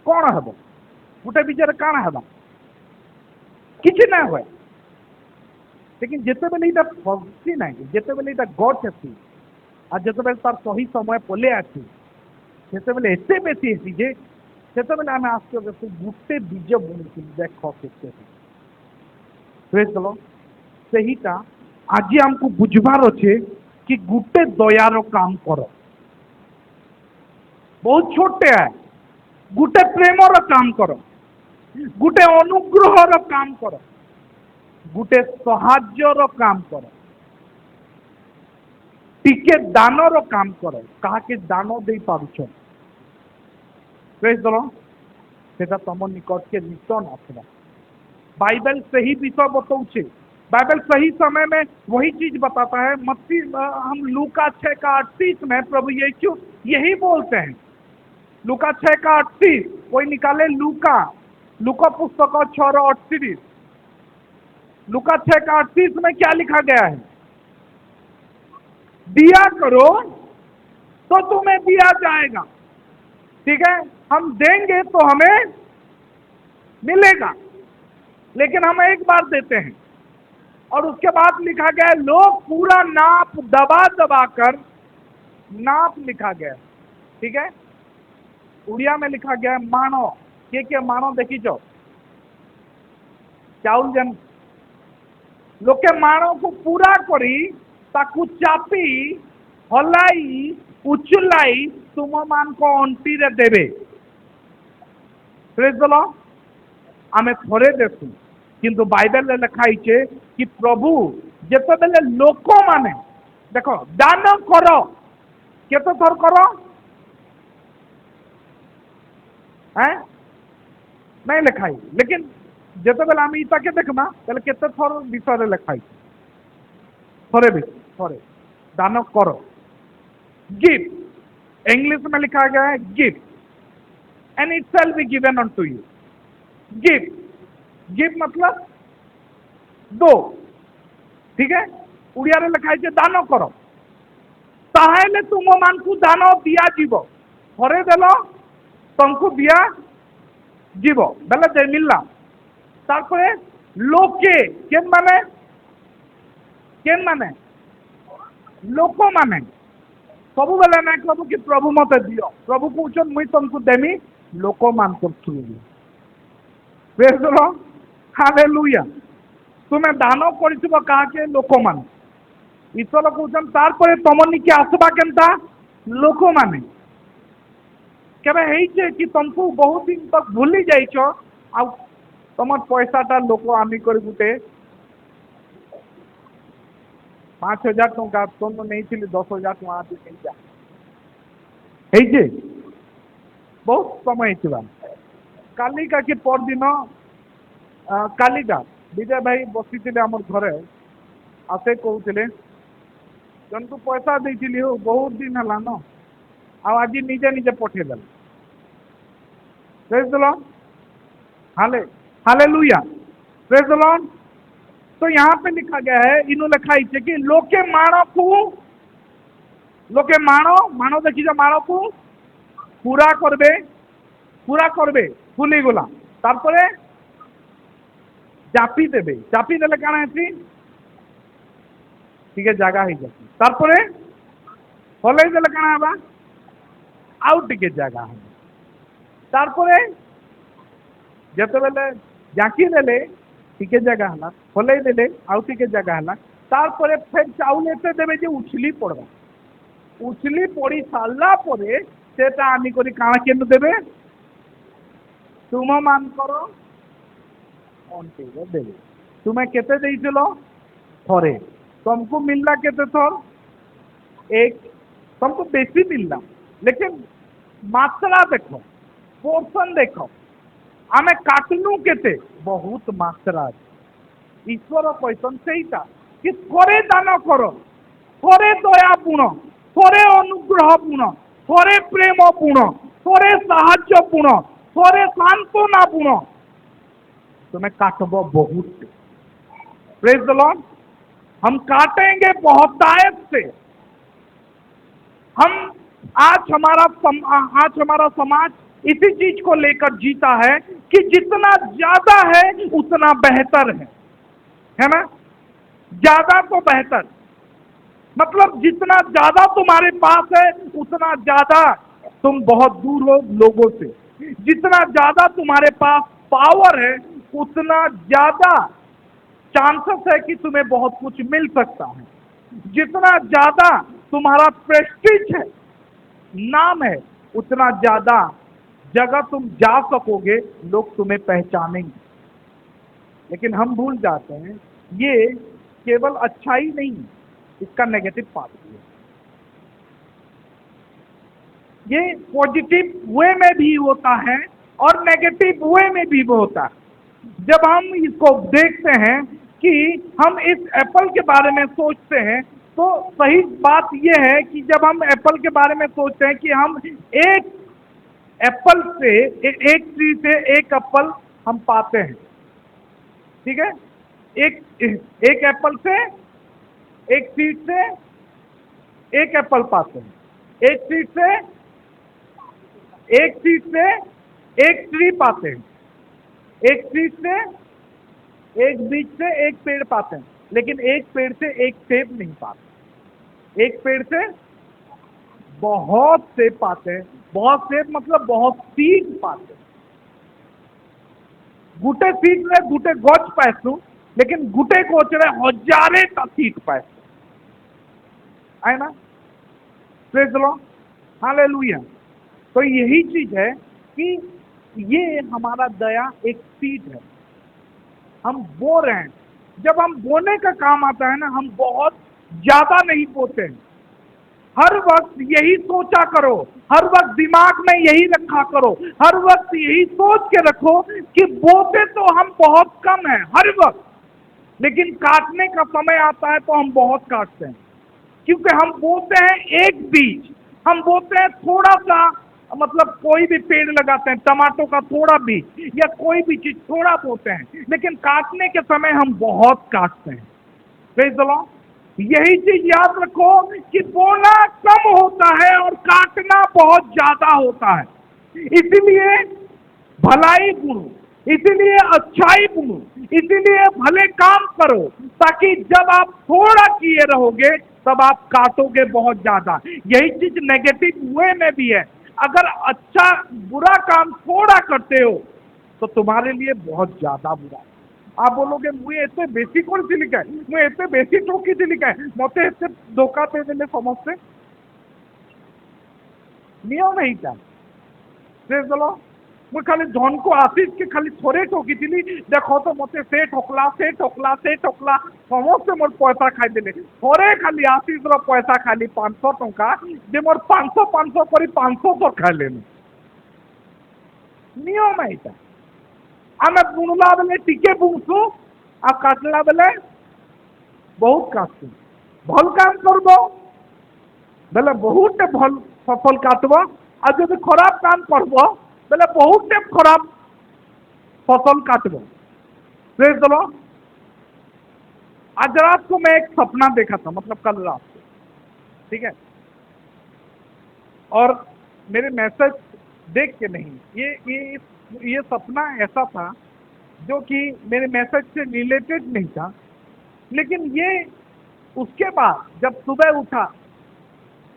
कौन हम, गोटे बीजरे काण हम, किसी ना हुए। लेकिन जिते बेले इटा फसी ना, जिते बेले इटा गछ आसी आ जिते बेले तार सही समय पले आसी, सेते बेले एते बेसी आसी जे सेते बेले आमे आश्चर्य से गोटे बीज बुणी देख केते। प्रेज़ द लॉर्ड, सेहीटा आज हमको बुझबार अच्छे कि गोटे दयार काम कर, बहुत छोटे है, गोटे प्रेमर काम कर, गोटे अनुग्रहर काम कर, गोटे सहाज्यर काम कर, टिके दानर काम कर, कहा के दान दे पारुछ। प्रेज़ द लॉर्ड, सेटा तुम निकट के रिटर्न आसला। बाइबल सही विषय बताऊे, बाइबल सही समय में वही चीज बताता है। मत्ती हम लूका 6:38 में प्रभु यीशु यही बोलते हैं लूका 6 का 38, कोई निकाले लूका, लूका पुस्तक 6:38, लूका 6 का 38 में क्या लिखा गया है? दिया करो तो तुम्हें दिया जाएगा। ठीक है, हम देंगे तो हमें मिलेगा, लेकिन हम एक बार देते हैं। और उसके बाद लिखा गया है लोग पूरा नाप दबा दबा कर, नाप लिखा गया है, ठीक है, उड़िया में लिखा गया है मानो, के मानो देखी जो चाउल जन लोके मानो को पूरा करी ताकू चापी हलाई उचुलाई तुम मान को अंटी रे देवे। Praise the lord. आमे थोड़े देखू किंतु बाइबल रे लिखा है कि प्रभु जेते बेले लोक माने देखो दान करो, केते थर करो हैं नहीं लिखाई, लेकिन जेते बेले आम इता के देखमा ताले केते थर विषय रे लिखाई, थोड़े भी थोड़े दान करो। गिव, इंग्लिश में लिखा गया है give and it shall be given unto you. Give, give मतलब दो, ठीक है, उड़िया रे लिखा है दान करो ताहेले तुम मान को दान दिया जीव, थरे देल तुमको दिया जीव बेले दे मिलला। तारपरे लोके केन माने लोक माने सबु बेले ना कहबो कि प्रभु मते दियो, प्रभु कहउछन मुई तुमको देमी लोक मान कर through. Praise the lord, hallelujah. तुमे दान करिथिबो काके लोक मान, ईश्वर कहउछन तारपरे तमनी के आसबा केनता लोक माने। केबे हेइछे कि तुमको बहुत दिन तक भूली जाइछो आ तमर पैसाटा लोक आमी कर गुटे 5,000 टंका तुम नहीं थी 10,000 टंका आदि नहीं जा हेइछे बहुत समय हेइछबा। काली का कि पर दिन कालिका विजय भाई बसी थे आम घरे आसे कहते जन को पैसा देती हो बहुत दिन है न आज निजे निजे पठेदेल। Praise the lord, hallelujah, praise the lord. तो यहाँ पे लिखा गया है इन्हों लिखा है कि लोके मानो देखी जा मानो को पूरा करबे फुली गोला तारपरे चापी देबे, चापी देले काना है ठीक है जगह ही जाती तारपरे हलै देले काना हबा आउ टिके जगह है तारपरे जते बेले जाकी देले टिके जगह हला हलै देले आउ टिके जगह हला तारपरे फिर चाउल एते देबे जे उछली पड़बा, उछली पड़ी सारला परे सेटा आनी करी काना केन देबे तुम मान करो अंटे देबे। तुम्हें केते देइछलो थरे, तुमको मिलला केते थर एक, तुमको बेसी मिलला लेकिन मात्रा देखो पोर्शन देखो आमे काटलू केते बहुत मात्रा। ईश्वर कहसन सेटा कि थोड़े दान करो, थोड़े दयापूर्ण, थोड़े अनुग्रहपूर्ण, थोड़े प्रेमपूर्ण, थोड़े साहाय्यपूर्ण, थोड़े सांत्वनापूर्ण तुम्हें काटबो बहुत। Praise the Lord. हम काटेंगे बहुतायत से। हम आज हमारा समाज इसी चीज को लेकर जीता है कि जितना ज्यादा है उतना बेहतर है ना, ज्यादा तो बेहतर, मतलब जितना ज्यादा तुम्हारे पास है उतना ज्यादा तुम बहुत दूर हो लोगों से, जितना ज्यादा तुम्हारे पास पावर है उतना ज्यादा चांसेस है कि तुम्हें बहुत कुछ मिल सकता है, जितना ज्यादा तुम्हारा प्रेस्टीज है, नाम है, उतना ज्यादा जगह तुम जा सकोगे, लोग तुम्हें पहचानेंगे। लेकिन हम भूल जाते हैं ये केवल अच्छा ही नहीं, इसका नेगेटिव पार्ट भी है। ये पॉजिटिव वे में भी होता है और नेगेटिव वे में भी होता है। जब हम इसको देखते हैं कि हम इस एप्पल के बारे में सोचते हैं तो सही बात यह है कि जब हम एप्पल के बारे में सोचते हैं कि हम एक एप्पल से एक ट्री से एक एप्पल हम पाते हैं, ठीक है। एक एक एप्पल से, एक सीड से एक एप्पल पाते हैं, एक सीड से, एक सीड से एक ट्री पाते हैं, एक सीड से, एक बीज से एक पेड़ पाते हैं, लेकिन एक पेड़ से एक सेब नहीं पाते। एक पेड़ से बहुत सेब पाते हैं, बहुत सेब मतलब बहुत सीड पाते हैं। गुटे सीड रे गुटे गच पाइसु, लेकिन गुटे गोचरे हजारे ता सीड पाइसु, है ना। Praise the lord, hallelujah. तो यही चीज है कि ये हमारा दया एक सीड है, हम बो रहे हैं। जब हम बोने का काम आता है ना, हम बहुत ज्यादा नहीं बोते हैं। हर वक्त यही सोचा करो, हर वक्त दिमाग में यही रखा करो, हर वक्त यही सोच के रखो कि बोते तो हम बहुत कम हैं हर वक्त, लेकिन काटने का समय आता है तो हम बहुत काटते हैं। क्योंकि हम बोते हैं एक बीज, हम बोते हैं थोड़ा सा, मतलब कोई भी पेड़ लगाते हैं, टमाटो का थोड़ा बीज या कोई भी चीज थोड़ा बोते हैं, लेकिन काटने के समय हम बहुत काटते हैं। Praise the Lord. यही चीज याद रखो कि बोना कम होता है और काटना बहुत ज्यादा होता है। इसीलिए भलाई बुनो, इसीलिए अच्छाई बुनो, इसीलिए भले काम करो, ताकि जब आप थोड़ा किए रहोगे तब आप काटोगे बहुत ज्यादा। यही चीज नेगेटिव वे में भी है। अगर अच्छा बुरा काम थोड़ा करते हो तो तुम्हारे लिए बहुत ज्यादा बुरा है। आप बोलोगे मुझे एते बेसी कौन सी लिखा है, मुझे एते बेसी ठोकी सी लिखा है, मते एते धोखा दे देने समझते नियम नहीं था। Praise the Lord. मुझे खाली धन को आशीष के खाली थोड़े ठोकी थी, देखो तो मते से ठोकला से ठोकला से ठोकला समस्ते मोर पैसा खाई देले, थोड़े खाली आशीष रो पैसा खाली 500 टंका जे मोर 500 500 करी 500 तो खाई लेने नियम है এটা। आमे बुणला बेले टिके बुणसु आ काटला बेले बहुत काटसु। भल काम करबो बेले बहुत भल सफल काटबो, आ जब खराब काम करबो बेले बहुत खराब फसल काटबो। Praise the Lord. आज रात को मैं एक सपना देखा था, मतलब कल रात को, ठीक है। और मेरे मैसेज देख के नहीं, ये सपना ऐसा था जो कि मेरे मैसेज से रिलेटेड नहीं था, लेकिन ये उसके बाद जब सुबह उठा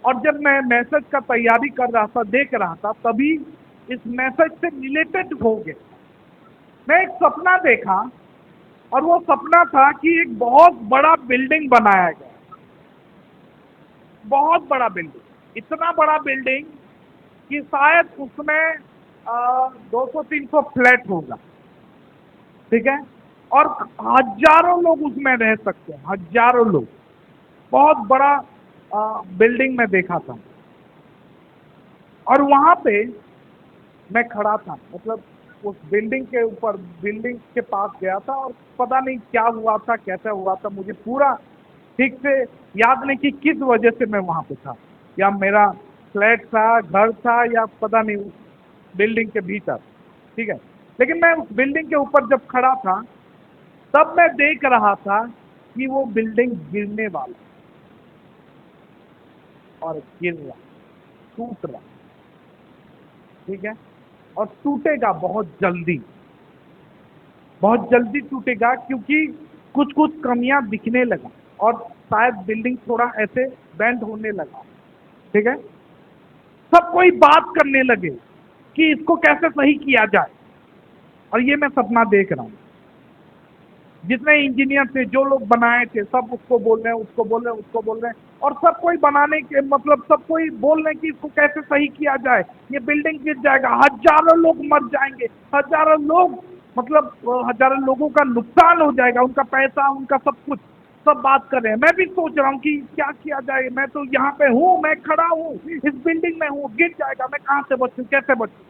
और जब मैं मैसेज का तैयारी कर रहा था, देख रहा था, तभी इस मैसेज से रिलेटेड हो गया। मैं एक सपना देखा और वो सपना था कि एक बहुत बड़ा बिल्डिंग बनाया गया, बहुत बड़ा बिल्डिंग, इतना बड़ा बिल्डिंग कि शायद उसमें 200-300 फ्लैट होगा, ठीक है। और हजारों लोग उसमें रह सकते हैं, हजारों लोग। बहुत बड़ा बिल्डिंग में देखा था और वहां पे मैं खड़ा था, मतलब उस बिल्डिंग के ऊपर, बिल्डिंग के पास गया था और पता नहीं क्या हुआ था, कैसा हुआ था, मुझे पूरा ठीक से याद नहीं कि किस वजह से मैं वहां पे था, या मेरा फ्लैट था, घर था, या पता नहीं उस बिल्डिंग के भीतर, ठीक है। लेकिन मैं उस बिल्डिंग के ऊपर जब खड़ा था तब मैं देख रहा था कि वो बिल्डिंग गिरने वाला और गिर रहा, टूट रहा, ठीक है। और टूटेगा बहुत जल्दी, बहुत जल्दी टूटेगा, क्योंकि कुछ कुछ कमियां दिखने लगा और शायद बिल्डिंग थोड़ा ऐसे बेंड होने लगा, ठीक है। सब कोई बात करने लगे कि इसको कैसे सही किया जाए, और ये मैं सपना देख रहा हूँ। जितने इंजीनियर थे, जो लोग बनाए थे, सब उसको बोल रहे हैं, उसको बोल रहे हैं, उसको बोल रहे हैं, और सब कोई बनाने के मतलब सब कोई बोल रहे हैं कि इसको कैसे सही किया जाए, ये बिल्डिंग गिर जाएगा, हजारों लोग मर जाएंगे, हजारों लोग, मतलब हजारों लोगों का नुकसान हो जाएगा, उनका पैसा, उनका सब कुछ, सब बात कर रहे हैं। मैं भी सोच रहा हूँ कि क्या किया जाए, मैं तो यहाँ पे हूँ, मैं खड़ा हूँ, इस बिल्डिंग में हूँ, गिर जाएगा, मैं कहाँ से बचूं, कैसे बचूं।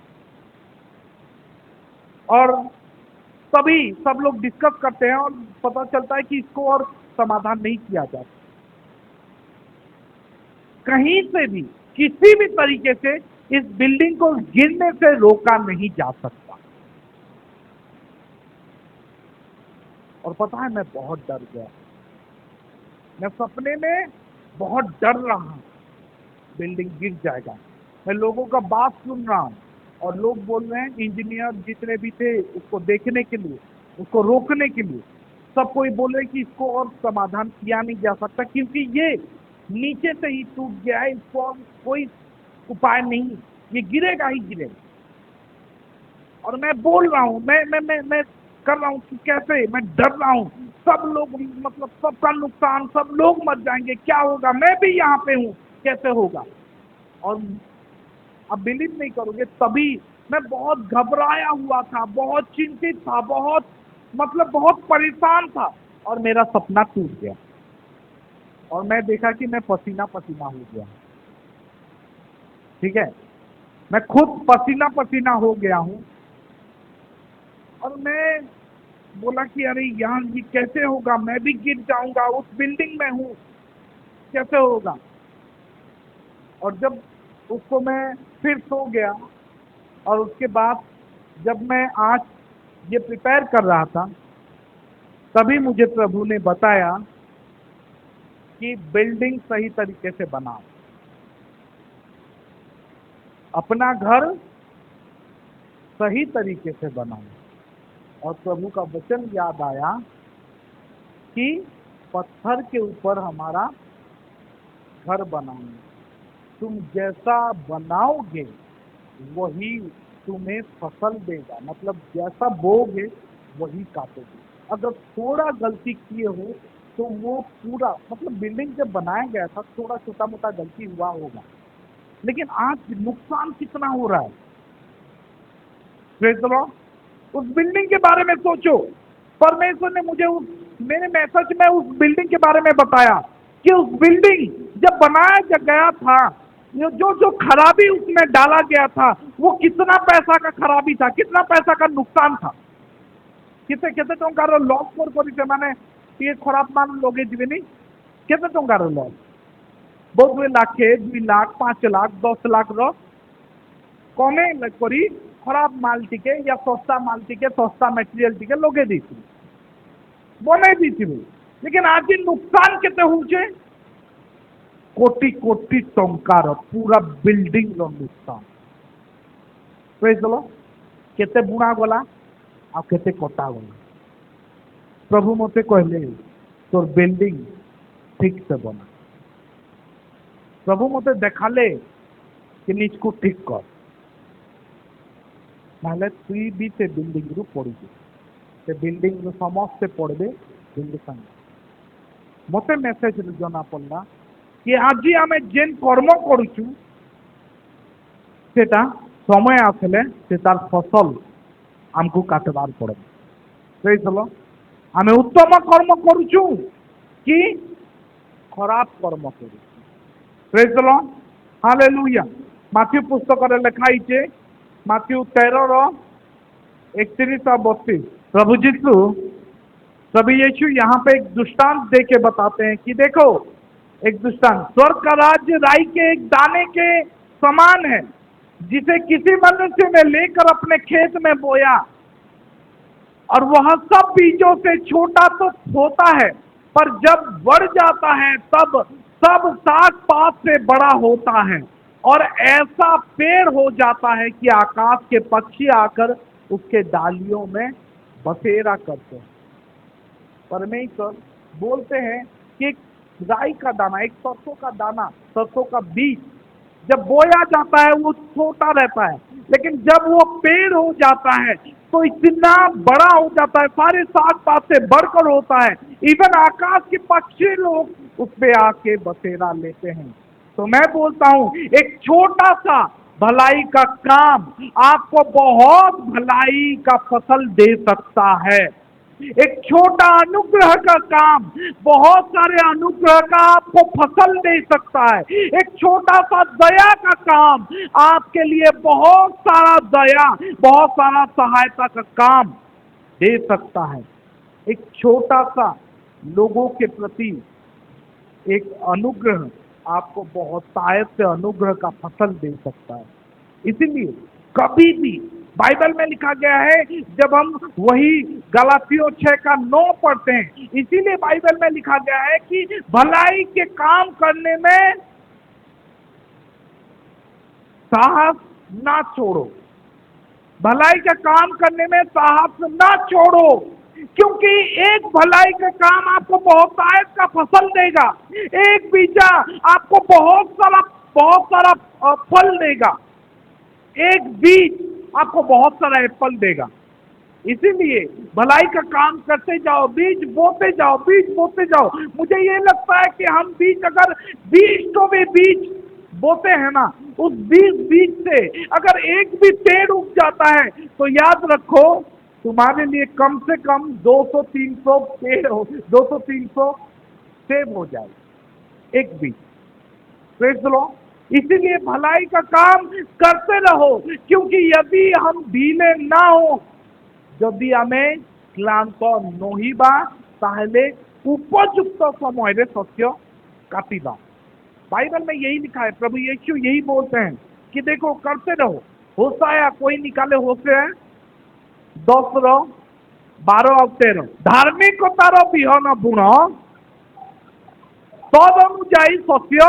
और तभी सब लोग डिस्कस करते हैं और पता चलता है कि इसको और समाधान नहीं किया जाता, कहीं से भी किसी भी तरीके से इस बिल्डिंग को गिरने से रोका नहीं जा सकता। और पता है मैं बहुत डर गया, मैं सपने में बहुत डर रहा हूं बिल्डिंग गिर जाएगा। मैं लोगों का बात सुन रहा हूं और लोग बोल रहे हैं, इंजीनियर जितने भी थे उसको देखने के लिए, उसको रोकने के लिए, सब कोई बोल रहे कि इसको और समाधान किया नहीं जा सकता क्योंकि ये नीचे से ही टूट गया है, इसको और कोई उपाय नहीं, ये गिरेगा ही गिरेगा। और मैं बोल रहा हूँ, मैं कर रहा हूँ कि कैसे, मैं डर रहा हूँ, सब लोग मतलब सबका नुकसान, सब लोग मर जाएंगे, क्या होगा, मैं भी यहाँ पे हूँ, कैसे होगा। और अब बिलीव नहीं करोगे, तभी मैं बहुत घबराया हुआ था, बहुत चिंतित था, बहुत बहुत परेशान था और मेरा सपना टूट गया और मैं देखा कि मैं पसीना पसीना हो गया। ठीक है, मैं खुद पसीना पसीना हो गया हूँ और मैं बोला कि अरे यहाँ ये कैसे होगा, मैं भी गिर जाऊंगा, उस बिल्डिंग में हूँ, कैसे होगा। और जब उसको मैं फिर सो गया और उसके बाद जब मैं आज ये प्रिपेयर कर रहा था, तभी मुझे प्रभु ने बताया कि बिल्डिंग सही तरीके से बनाओ, अपना घर सही तरीके से बनाओ। और प्रभु का वचन याद आया कि पत्थर के ऊपर हमारा घर बनाओगे, तुम जैसा बनाओगे वही तुम्हें फसल देगा, मतलब जैसा बोओगे वही काटोगे। अगर थोड़ा गलती किए हो तो वो पूरा, मतलब बिल्डिंग जब बनाया गया था थोड़ा छोटा मोटा गलती हुआ होगा, लेकिन आज नुकसान कितना हो रहा है। Praise the Lord. उस बिल्डिंग के बारे में सोचो, परमेश्वर ने मुझे मेरे मैसेज में उस बिल्डिंग के बारे में बताया कि उस बिल्डिंग जब बनाया गया था, जो जो खराबी उसमें डाला गया था, वो कितना पैसा का खराबी था, कितना पैसा का नुकसान था। केते केते टंकार लॉस कर माने ये खराब मान लगे जीवेनी, केते टंकार लॉस, बहुत लाखे 2 लाख 5 लाख 10 लाख रो कमे करी खराब माल टिके या सस्ता माल टिके सस्ता मटेरियल टिके लगे दी बने दी, लेकिन आज नुकसान केते होचे, कोटी कोटी टंकार पूरा बिल्डिंग रो नुकसान। Praise the lord. केते बुणा गला आ केते कटा गला। प्रभु मते कहले तोर बिल्डिंग ठीक से बना। प्रभु मते देखाले कि निजको ठीक कर, नाले तुई भी से बिल्डिंग रु पड़ी, से बिल्डिंग रु समस्ते पड़बे बिल्डिंग संग। मते मेसेज जना पड़ला कि आज आमे जेन कर्म करूचु सेटा समय आसले से तार फसल हमको काटबार पड़े। Praise the lord. आमे उत्तम कर्म करूचु कि खराब कर्म करूचु। Praise the lord. Hallelujah. Matthew पुस्तक रे लिखा हिचे, माथ्यू 13:31-32। प्रभु यीशु यहाँ पे एक दृष्टांत दे के बताते हैं कि देखो, एक दृष्टांत, स्वर्ग का राज्य राई के एक दाने के समान है जिसे किसी मनुष्य ने लेकर अपने खेत में बोया, और वह सब बीजों से छोटा तो होता है, पर जब बढ़ जाता है तब सब साग पात से बड़ा होता है और ऐसा पेड़ हो जाता है कि आकाश के पक्षी आकर उसके डालियों में बसेरा करते हैं। परमेश्वर बोलते हैं कि एक राई का दाना, एक सरसों का दाना, सरसों का बीज जब बोया जाता है वो छोटा रहता है, लेकिन जब वो पेड़ हो जाता है तो इतना बड़ा हो जाता है, सारे साग पात से बढ़कर होता है, इवन आकाश के पक्षी लोग उस पे आके बसेरा लेते हैं। तो मैं बोलता हूँ, एक छोटा सा भलाई का काम आपको बहुत भलाई का फसल दे सकता है। एक छोटा अनुग्रह का काम बहुत सारे अनुग्रह का आपको फसल दे सकता है। एक छोटा सा दया का काम आपके लिए बहुत सारा दया, बहुत सारा सहायता का काम दे सकता है। एक छोटा सा लोगों के प्रति एक अनुग्रह आपको बहुत शायद से अनुग्रह का फसल दे सकता है। इसीलिए कभी भी बाइबल में लिखा गया है, जब हम वही गलातियों 6:9 पढ़ते हैं, इसीलिए बाइबल में लिखा गया है कि भलाई के काम करने में साहस ना छोड़ो, भलाई का काम करने में साहस ना छोड़ो, क्योंकि एक भलाई का काम आपको बहुत आयत का फसल देगा। एक बीजा आपको बहुत सारा फल देगा। एक बीज आपको बहुत सारा एप्पल देगा। इसीलिए भलाई का काम करते जाओ, बीज बोते जाओ, बीज बोते जाओ। मुझे ये लगता है कि हम बीज अगर 20 बीज बोते हैं ना, उस 20 बीज से अगर एक भी पेड़ उग जाता है तो याद रखो तुम्हारे लिए कम से कम 200-300 पेड़ हो, 200-300 सेब हो जाए एक बीज। Praise the Lord. इसीलिए भलाई का काम करते रहो, क्योंकि यदि हम ढीले ना हो, यदि हमें क्लांत नहिबा ताहले उपयुक्त समय रे सत्य काटिबा। बाइबल में यही लिखा है, प्रभु यीशु यही बोलते हैं कि देखो करते रहो। होशाया कोई निकाले होशे 10:12-13 धार्मिकतार बिहन बुण तद अनुजाई सत्य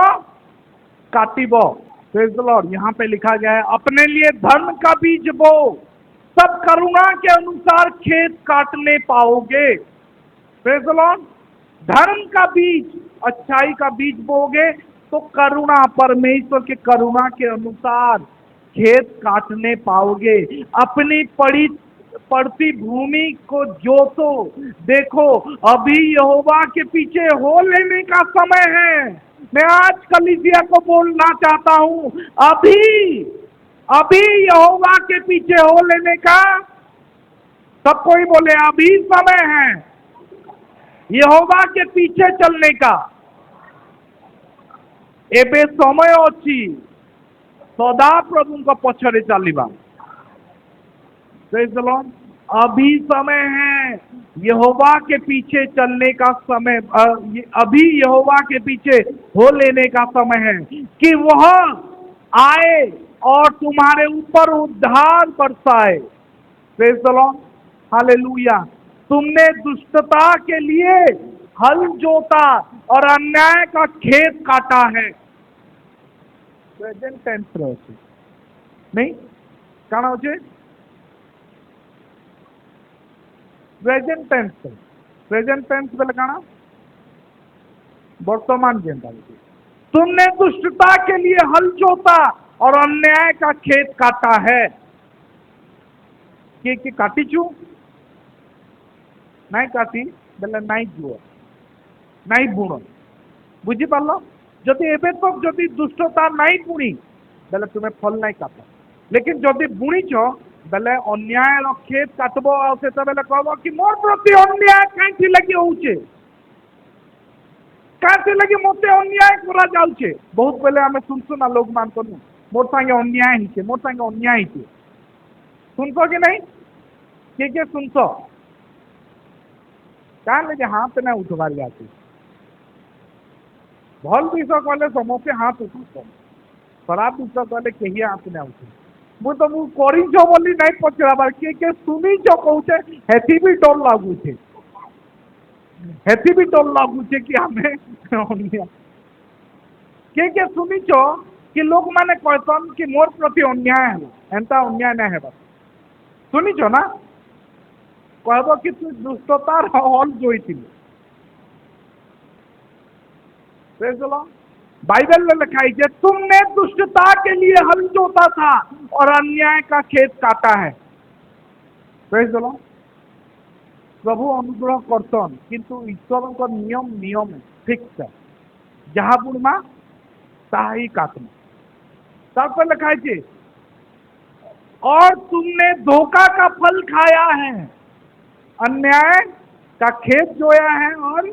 काटिब। Praise the Lord. यहाँ पे लिखा गया है अपने लिए धर्म का बीज बो, सब करुणा के अनुसार खेत काटने पाओगे। Praise the Lord. धर्म का बीज, अच्छाई का बीज बोगे तो करुणा, परमेश्वर के करुणा के अनुसार खेत काटने पाओगे। अपनी पड़ती भूमि को जोतो। देखो अभी यहोवा के पीछे हो लेने का समय है। मैं आज कलीसिया को बोलना चाहता हूं, अभी यहोवा के पीछे हो लेने का, सब कोई बोले अभी समय है यहोवा के पीछे चलने का। एबे समय अच्छी सदा प्रभु का पछरे चलिबा। Praise the lord. अभी समय है यहोवा के पीछे चलने का समय, अभी यहोवा के पीछे हो लेने का समय है कि वह आए और तुम्हारे ऊपर उद्धार बरसाए। Praise the lord. हालेलुया। तुमने दुष्टता के लिए हल जोता और अन्याय का खेत काटा है। प्रेजेंट टेंस रहे नहीं कौन होचे प्रेजेंट टेंस बेले काना वर्तमान जेनता। तुमने दुष्टता के लिए हल जोता और अन्याय का खेत काटा है। कि काटिचु नहीं काटी बेले नहीं जुओ नहीं बुण। बुझी पार्ल। जदि एबे तक जदि दुष्टता नहीं बुणी बेले तुम्हें फल नहीं काट, लेकिन जदि बुणीच बेले अन्याय खेत काटब आते कहब कि मोर प्रति अन्याय कहीं लगी होचे, कहीं लगी मत अन्याय करा जाउचे। बहुत बेले आम सुनसु ना लोग मान कर मोर संगे अन्याय हिचे, मोर संगे अन्याय हिचे। सुनस कि नहीं किए सुनस क्या लगे हाथ ना उठवार जाती। भल विषय कहले समस्ते हाथ उठा, खराब विषय कहले कही हाथ ना उठे। मु तो मु करिछ बोली नहीं पचराबार, किए सुनीच कहूचे हेथी भी डर लगुचे, हेथी भी डर लगुचे कि हमें किए सुनीच कि लोक माने कहतन कि मोर प्रति अन्याय है, एंता अन्याय ना है। सुनीच ना कहब कि तू दुष्टतार हल जोईथिलु। बाइबल में लिखा है तुमने दुष्टता के लिए हल जोता था और अन्याय का खेत काटा है। Praise the Lord. प्रभु अनुग्रह करतन किंतु ईश्वर का नियम फिक्स है, जहाँ बुणमा ताहा ही काटना। तार लिखा है और तुमने धोखा का फल खाया है, अन्याय का खेत जोया है और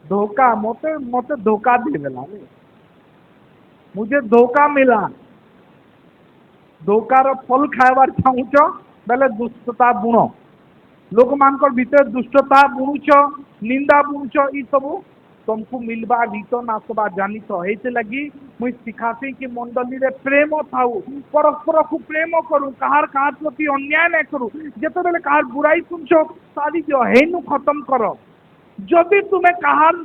धोखा मोते धोखा दे देला। मुझे धोखा मिला, धोकार फल खाइबार चाहूच बेले दुष्टता बुण। लोक मान भीतर दुष्टता बुणुच, निंदा बुणुच, ये सब तुमको मिलवा रिटर्न आसवा जानी तो ये लगी मुई सिखासी कि मंडली रे प्रेम थाऊ परस्पर को प्रेम करूँ कहार कहार प्रति अन्याय नहीं करूँ जिते बेले कहार बुराई सुनछ सारी दियो हेनु खत्म कर जदि तुम्हें कहार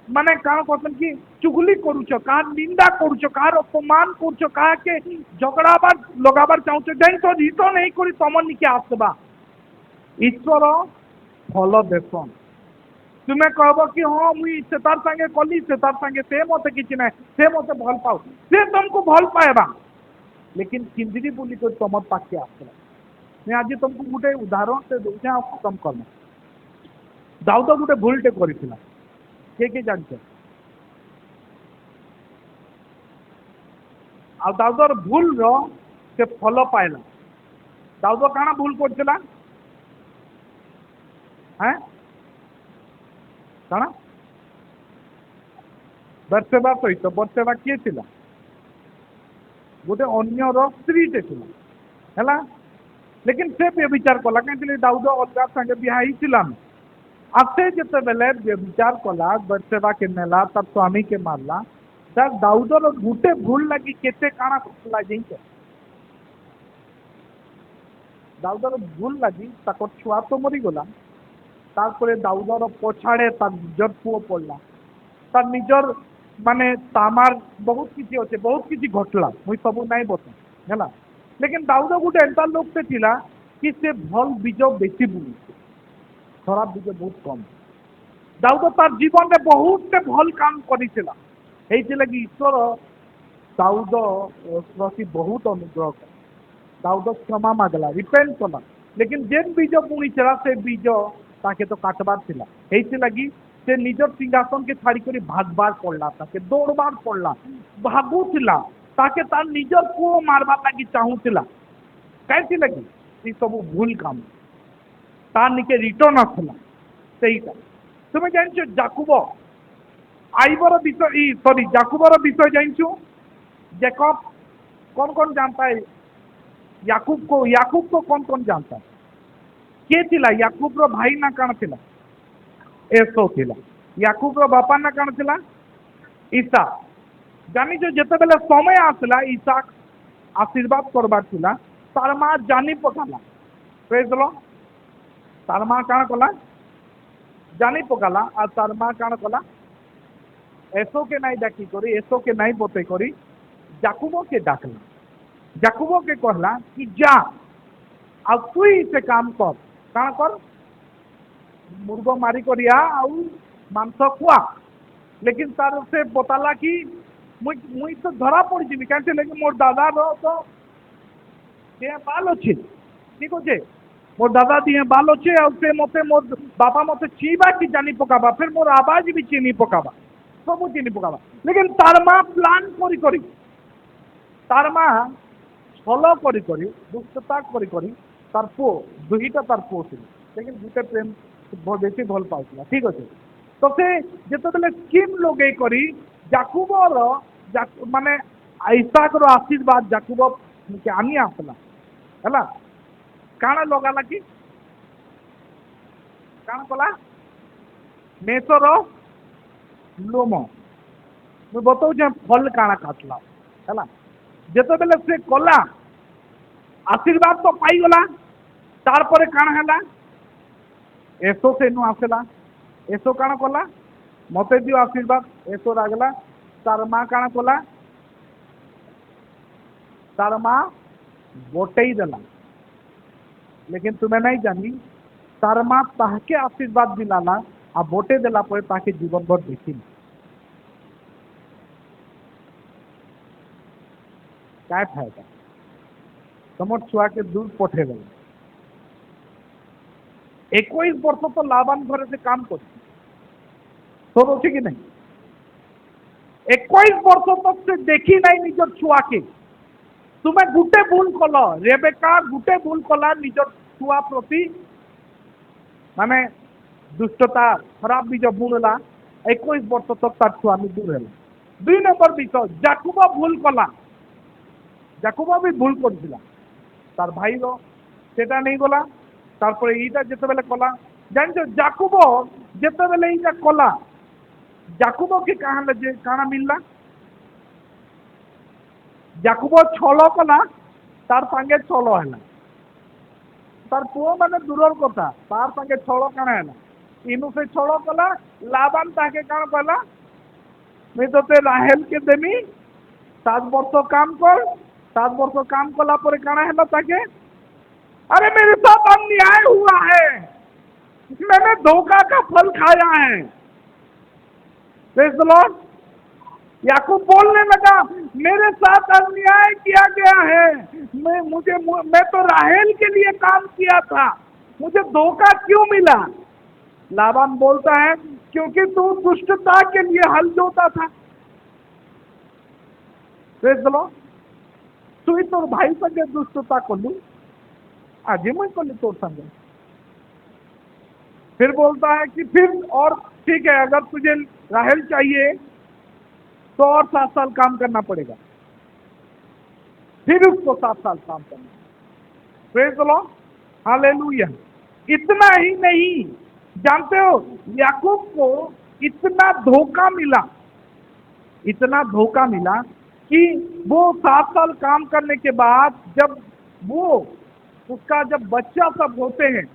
माने कहाँ कहते कि चुगली करुच कहार निंदा करुच कहार अपमान करुच कहा के झगड़ाबार लगाबार चाहूच जाई तो रिटर्न नहीं करी तुम निके आसवा ईश्वर फल देसन तुम्हें कहब कि हाँ मुई से तार संगे कली से तार संगे से मत कि ना से मत भल पाओ से तुमको भल पाएबा लेकिन किंदिरी बोली कर तुम पाखे आसला मैं आज तुमको गोटे उदाहरण से दूसरे आप खत्म करना दाऊद गोटे भूलटे कर किए जानते आ दाऊदर भूल से फल पाइला दाऊद काना भूल करथिला हैं कण बर्सेबा सहित बर्सेबा किए थिला गोटे अन्यर स्त्रीटे थिला लेकिन से व्यभिचार कला कहीं दाऊद अलग संगे बिहाई आसे जिते बेले व्यभिचार कला बर्सेबा के नेला तार स्वामी के मारला तार दाऊदर गुटे भूल लगी केते काना करला जाइए दाऊदर भूल लगी ताकर छुआ तो मरीगला तारपरे दाऊदर पछाड़े तार निजर पुओ पड़ला तार निजर माने तामार बहुत किसी अच्छे बहुत किसी घटला मुई सब नहीं बता है लेकिन दाऊद गोटे एंता लोक से थिला कि से भल बीज बेसी बुणी खराब बीज बहुत कम दाऊद तार जीवन में बहुत भल काम करिथिला एइति लगी ईश्वर दाऊद प्रति बहुत अनुग्रह कर दाऊद क्षमा मागला रिपेंट कला लेकिन जेन बीज बुणी चला से बीज ताके तो काटबार थिला एइति लगी से निजर सिंहासन के छाड़ी करी भागबार पड़ला ताके दौड़बार पड़ला भागुथिला ताके तार निजर पुओ मारबार लगी चाहूथिला कैसी लगी ये सब भूल काम तार निके रिटर्न आसला सेटा तुम्हें जानछो जाकुब आईबर विषय सॉरी जाकुबर विषय जानछो जैकब कौन कौन जानता है याकूब को कौन कौन जानता है के थिला याकूब रो भाई ना कण थिला एसो थिला याकूब रो बापा ना कण थिला ईसा जानी जो जते बेले समय आसला ईसा आशीर्वाद करबार थिला तार मां जानी पकाला प्रेज लो तार मां काण कला जानी पकाला आ तार मां काण कला एसो के नहीं डाकी करी एसो के नहीं बते करी जाकुबो के डाकला जाकुबो के कहला कि जा अब तु से काम कर काण कर मुर्ग मारी करिया आउ मांस खुआ लेकिन तार से बताला कि मुई तो धरा पड़ी जी कहीं लेकिन मोर दादा रो तो दिए बाल अच्छे ठीक अच्छे मोर दादा दिए बाल अच्छे और से मते मोर बापा मते चीबा कि जानी पकाबा फिर मोर आवाज भी चीनी पकाबा सब चीनी पकाबा लेकिन तार मां प्लान करी करी तार मां छल करी करी दुष्टता करी करी तार पु दुईटा तार पु लेकिन गुटे प्रेम बेसी भल पाउला ठीक अच्छे तो से जिते बेले स्कीम लगे करी जाकुबर माने आइसाक रो आशीर्वाद जाकुब के आनी आसला है काण लगाला कि काण कला मेसर लोम मुझे बताऊे फल काण काटला है जिते बेले से कला आशीर्वाद तो पाईगला तार परे काण है एसो से नु आसला एसो काण कला मते दियो आशीर्वाद एसो रागला तार मां काण कला तार मां बोटेई देला लेकिन तुम्हें नहीं जानी तार मां ताके आशीर्वाद दिलाला आ बोटे देला पर ताके जीवन भर देखी क्या फायदा तुम छुआ के दूर पठे गल 21 वर्ष तो लाभान घर से काम कर सब अच्छे कि नहीं 21 वर्ष तक से देखी नहीं निजर छुआ के तुम्हें गुटे भूल कल रेबेका गुटे भूल कला निजर छुआ प्रति माने दुष्टता खराब बीज बुणला 21 वर्ष तक तार छुआ में दूर है 2 नंबर विषय जाकुब भूल कला जाकुब भी भूल कर तार भाई रो सेटा नहीं गला तारपरे ईटा जिते बेले कला जान जाकुब जिते बेले ईटा कला याकूबो के काना मिलला याकूबो छल कला तार संगे छल है तार पुओ माने दूर कथा तार संगे छल काना है इनु से छल कला लाबान ताके कान कहला मैं तोते राहेल के देमी 7 वर्ष काम कर 7 वर्ष काम कला पर काना है ताके अरे मेरे साथ अन्याय हुआ है मैंने धोखा का फल खाया है। Praise the Lord. याकूब बोलने लगा मेरे साथ अन्याय किया गया है मैं तो राहेल के लिए काम किया था मुझे धोखा क्यों मिला। लाबान बोलता है क्योंकि तू दुष्टता के लिए हल जोता था। Praise the Lord. तू तोर भाई संगे दुष्टता कलु आज मुझे कलु तोर संगे फिर बोलता है कि फिर और ठीक है अगर तुझे राहेल चाहिए तो और 7 साल काम करना पड़ेगा फिर उसको 7 साल काम करना। Praise the lord. हालेलुया। इतना ही नहीं जानते हो याकूब को इतना धोखा मिला कि वो 7 साल काम करने के बाद जब वो उसका जब बच्चा सब होते हैं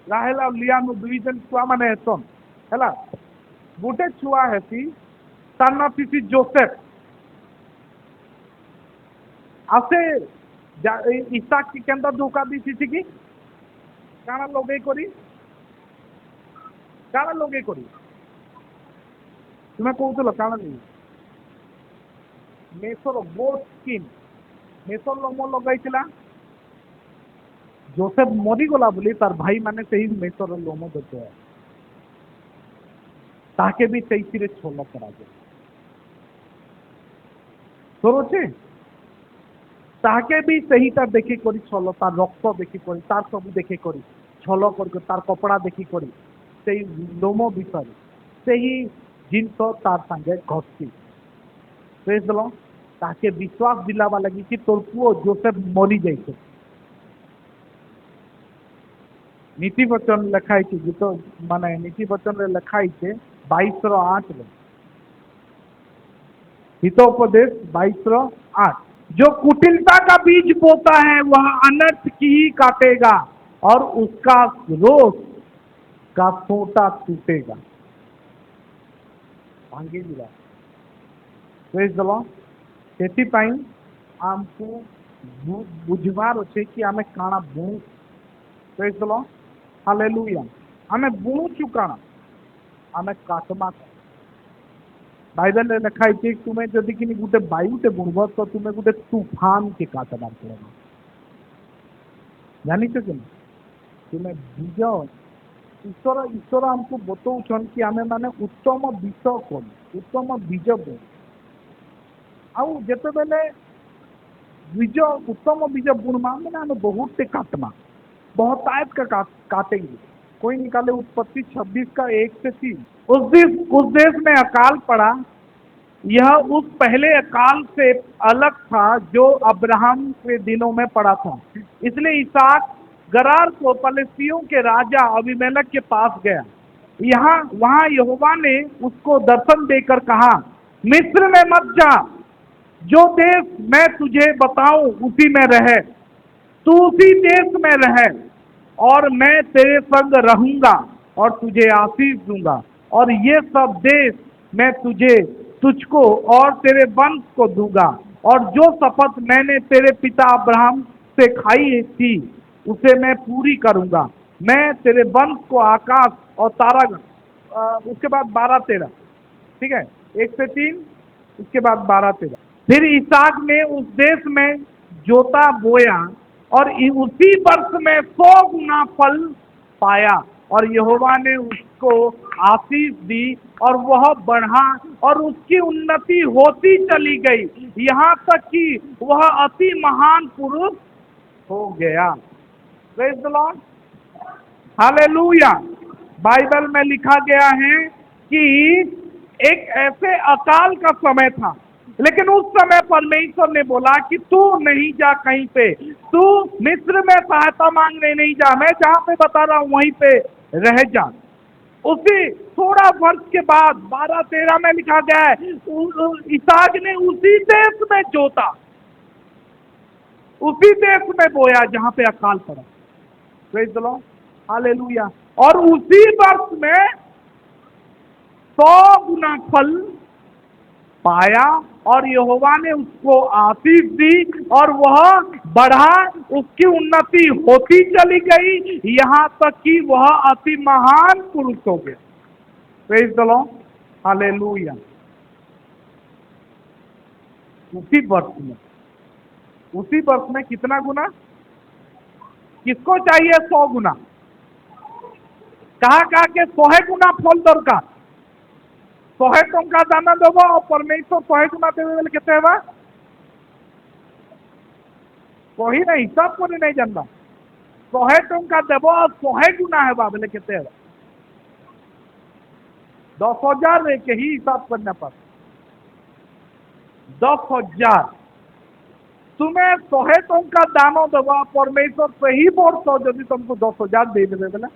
राहेल और लिया दुईजन छुआ माने हेसन है गोटे छुआ हेसी तार ना थी जोसेफ आसे इसाक की केंदा धोखा दी थी कि काना लोगे करी तुम्हें कहूल काना नहीं मेसर गोट स्किन मेसर लोम लगे जोसेफ मरीगला बोली तार भाई माने से मेसर लोम देते हैं ताके भी से छल करा सोचे ताके भी सही तार देखी करी छल तार रक्त देखी करी तार सब देखी करी छल कर तार कपड़ा देखी करी से लोम विषय से ही जिनस तार संगे घटती। Praise the Lord. ताके विश्वास दिलावा लगी कि तोर पुओ जोसेफ मरी जाइए। नीति वचन लिखाई गीत माने नीति वचन लिखाई 22:8 हितोपदेश 22:8 जो कुटिलता का बीज बोता है वह अनर्थ की ही काटेगा और उसका रोष का सोटा टूटेगा। Praise the Lord. सेथिपाई आमको बुझवार अच्छे कि आमे काना बुणु। Praise the lord. हालेलुया। आमे बुणुचु काना आमे काटमा बाइबल लिखाई कि तुम्हें जदि कि गोटे वायुटे बुणब तो तुम्हें गोटे तूफान के काटबार पड़ेगा जानिच कि तुम्हें बीज ईश्वर हमको बतौन कि आमे माने उत्तम विष करूँ उत्तम बीज बो आउ जिते बेले बीज उत्तम बीज बुणमा मैंने आम बहुत काटमा बहुत आयत का काटेंगे। कोई निकाले उत्पत्ति 26 का 1 से 3। उस देश में अकाल पड़ा यह उस पहले अकाल से अलग था जो अब्राहम के दिनों में पड़ा था। इसलिए इसहाक गरार को फलिस्तियों के राजा अबीमेलेक के पास गया। वहां यहोवा ने उसको दर्शन देकर कहा मिस्र में मत जा जो देश मैं तुझे बताऊं उसी में रहे तू उसी देश में रहे और मैं तेरे संग रहूंगा और तुझे आशीष दूंगा और ये सब देश मैं तुझको और तेरे वंश को दूंगा और जो शपथ मैंने तेरे पिता अब्राहम से खाई थी उसे मैं पूरी करूंगा। मैं तेरे वंश को आकाश और तारा उसके बाद 12-13 ठीक है 1 से 3 उसके बाद 12-13 फिर इसहाक ने उस देश में जोता बोया और उसी वर्ष में 100 गुना फल पाया और यहोवा ने उसको आशीष दी और वह बढ़ा और उसकी उन्नति होती चली गई यहाँ तक कि वह अति महान पुरुष हो गया। Praise the lord. Hallelujah. Bible में लिखा गया है कि एक ऐसे अकाल का समय था लेकिन उस समय परमेश्वर ने बोला कि तू नहीं जा कहीं पे तू मिस्र में सहायता मांगने नहीं जा मैं जहां पे बता रहा हूं वहीं पे रह जा। उसी थोड़ा वर्ष के बाद 12-13 में लिखा गया है, इसहाक ने उसी देश में जोता, उसी देश में बोया जहां पे अकाल पड़ा। Praise the lord, hallelujah. और उसी वर्ष में 100 गुना फल पाया और यहोवा ने उसको आशीष दी और वह बढ़ा, उसकी उन्नति होती चली गई, यहां तक कि वह अति महान पुरुष हो गया। Praise the lord, hallelujah. उसी वर्ष में कितना गुना? किसको चाहिए 100 गुना? कहा के 100 गुना फल दरकार, 100 टंका दाना देव और परमेश्वर 100 गुना देवे बोले केते हेबा? कोई नहीं, हिसाब को नहीं जानता। 100 टंका देव और 100 गुना हेबा बोले केते हेबा? 10,000 के ही हिसाब करना पड़ता। 10,000 तुम्हें 100 टंका दानो देवा, परमेश्वर सही वर्ष यदि तुमको 10,000 दे देवे बोले,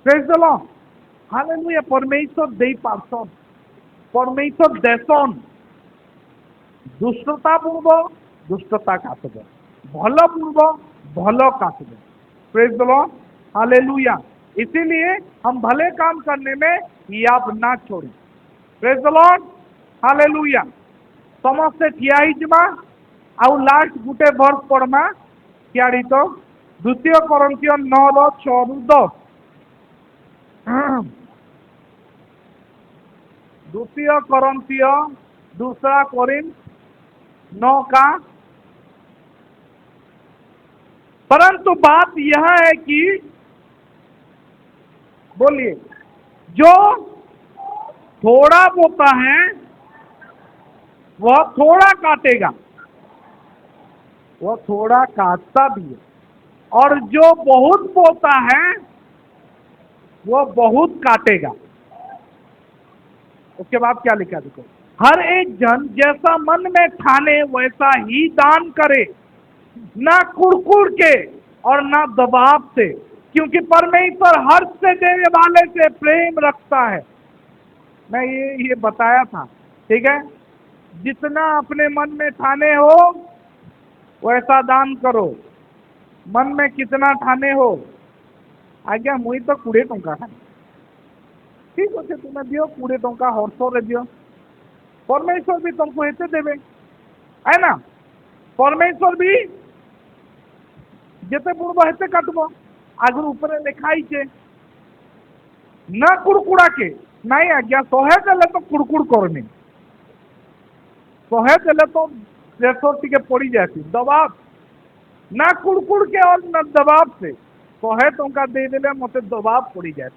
प्रेज द लॉर्ड, हालेलुया। परमेश्वर दे पारसन, परमेश्वर देसन। दुष्टता पूर्व दुष्टता काटब, भल पूर्व भल काटब। Praise the lord, hallelujah. इसीलिए हम भले काम करने में याद ना छोड़ी। Praise the lord, hallelujah. समस्ते ठिया हिजमा आउ लास्ट गुटे वर्ष पढ़मा क्या तो 2 कोरिन्थियो 9:6-10। 2 कोरिन्थियो 2 कोरिन्थ 9 का। परंतु बात यह है कि बोलिए, जो थोड़ा बोता है वह थोड़ा काटेगा, वह थोड़ा काटता भी है, और जो बहुत बोता है वह बहुत काटेगा। उसके बाद क्या लिखा देखो, हर एक जन जैसा मन में ठाने वैसा ही दान करे, ना कुड़कुड़ के और ना दबाव से, क्योंकि परमेश्वर हर्ष से देने वाले से प्रेम रखता है। मैं ये बताया था, ठीक है। जितना अपने मन में ठाने हो वैसा दान करो। मन में कितना ठाने हो, आज्ञा मुई तो 20 टंका खाए, ठीक अच्छे तुम्हें दियो 20 टंका हर्षरे दियो, परमेश्वर भी तुमको हेते देवे, है ना। परमेश्वर भी जेते पूर्व हेते काटब। आगु ऊपर लिखाई छे ना कुड़कुड़ा के, नहीं आज्ञा 100 देले तो कुड़कुड़ करनी, 100 देले तो प्रेशर टिके पड़ी जाती, दबाव ना कुड़कुड़ के और ना दबाव से। 100 टंका दे देले मते दबाव पड़ी जाए,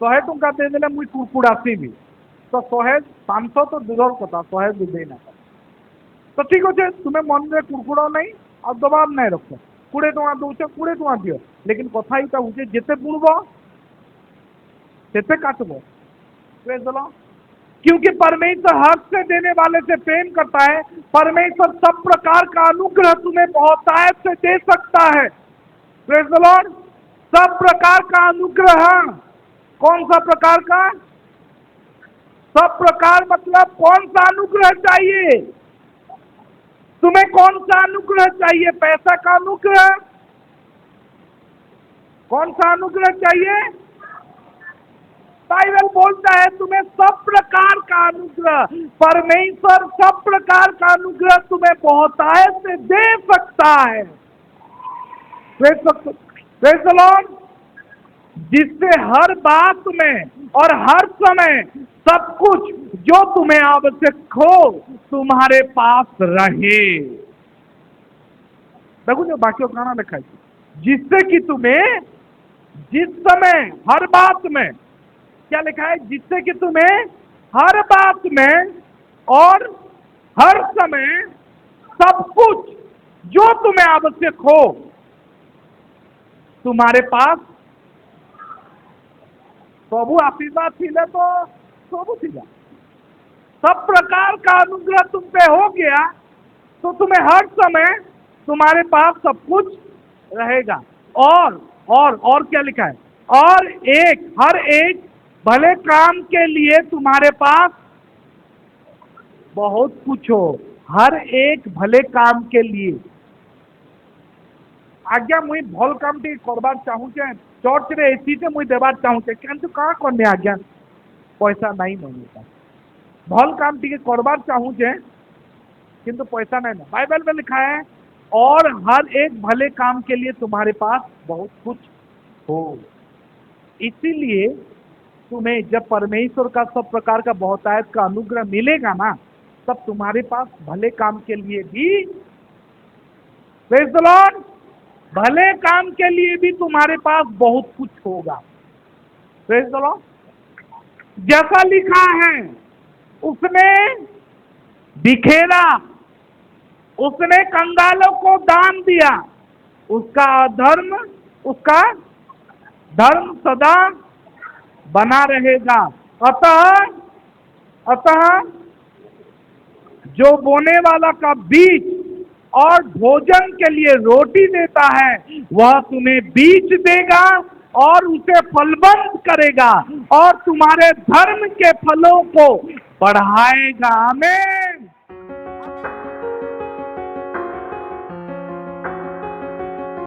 100 टंका दे देले मुई कुड़कुड़ासी भी, तो 100 500 तो दूर कथा, 100 भी देना। तो ठीक अच्छे, तुम्हें मन में कुड़कुड़ा नहीं और दबाव नहीं रखो, 20 टंका दौच 20 टंका दियो, लेकिन कथा यहाँ हूँ जिते बुणब से काटब। क्योंकि परमेश्वर हक से देने वाले से प्रेम करता है। परमेश्वर सब प्रकार का अनुग्रह तुम्हें बहुतायत से दे सकता है। प्रेज द लॉर्ड, सब प्रकार का अनुग्रह। कौन सा प्रकार का? सब प्रकार मतलब कौन सा अनुग्रह चाहिए तुम्हें? कौन सा अनुग्रह चाहिए? पैसा का अनुग्रह? कौन सा अनुग्रह चाहिए? बाइबल बोलता है तुम्हें सब प्रकार का अनुग्रह, परमेश्वर सब प्रकार का अनुग्रह तुम्हें बहुतायत से दे सकता है। प्रेज द लॉर्ड, जिससे हर बात में और हर समय सब कुछ जो तुम्हें आवश्यक हो तुम्हारे पास रहे। देखो जो बाकी गाना लिखा है, जिससे कि तुम्हें जिस समय हर बात में, क्या लिखा है? जिससे कि तुम्हें हर बात में और हर समय सब कुछ जो तुम्हें आवश्यक हो तुम्हारे पास। प्रभु आशीर्वाद थिले तो प्रभु थी जा, सब प्रकार का अनुग्रह तुम पे हो गया तो तुम्हें हर समय तुम्हारे पास सब कुछ रहेगा। और क्या लिखा है? और हर एक भले काम के लिए तुम्हारे पास बहुत कुछ हो, हर एक भले काम के लिए। आज्ञा मुई भल काम टी करबार चाहूचे, चर्च रे एसी टे मुई देबार चाहूचे, किंतु का करने आज्ञा पैसा नहीं मिलता। भल काम टी करबार चाहूचे किंतु पैसा नहीं ना। बाइबल में लिखा है और हर एक भले काम के लिए तुम्हारे पास बहुत कुछ हो। इसीलिए तुम्हें जब परमेश्वर का सब प्रकार का बहुतायत का अनुग्रह मिलेगा ना, तब तुम्हारे पास भले काम के लिए भी, प्रेज़ द लॉर्ड, भले काम के लिए भी तुम्हारे पास बहुत कुछ होगा। Praise the Lord. जैसा लिखा है, उसने बिखेरा, उसने कंगालों को दान दिया, उसका धर्म सदा बना रहेगा। अतः जो बोने वाला का बीज और भोजन के लिए रोटी देता है, वह तुम्हें बीज देगा और उसे फलवंत करेगा और तुम्हारे धर्म के फलों को बढ़ाएगा। आमीन।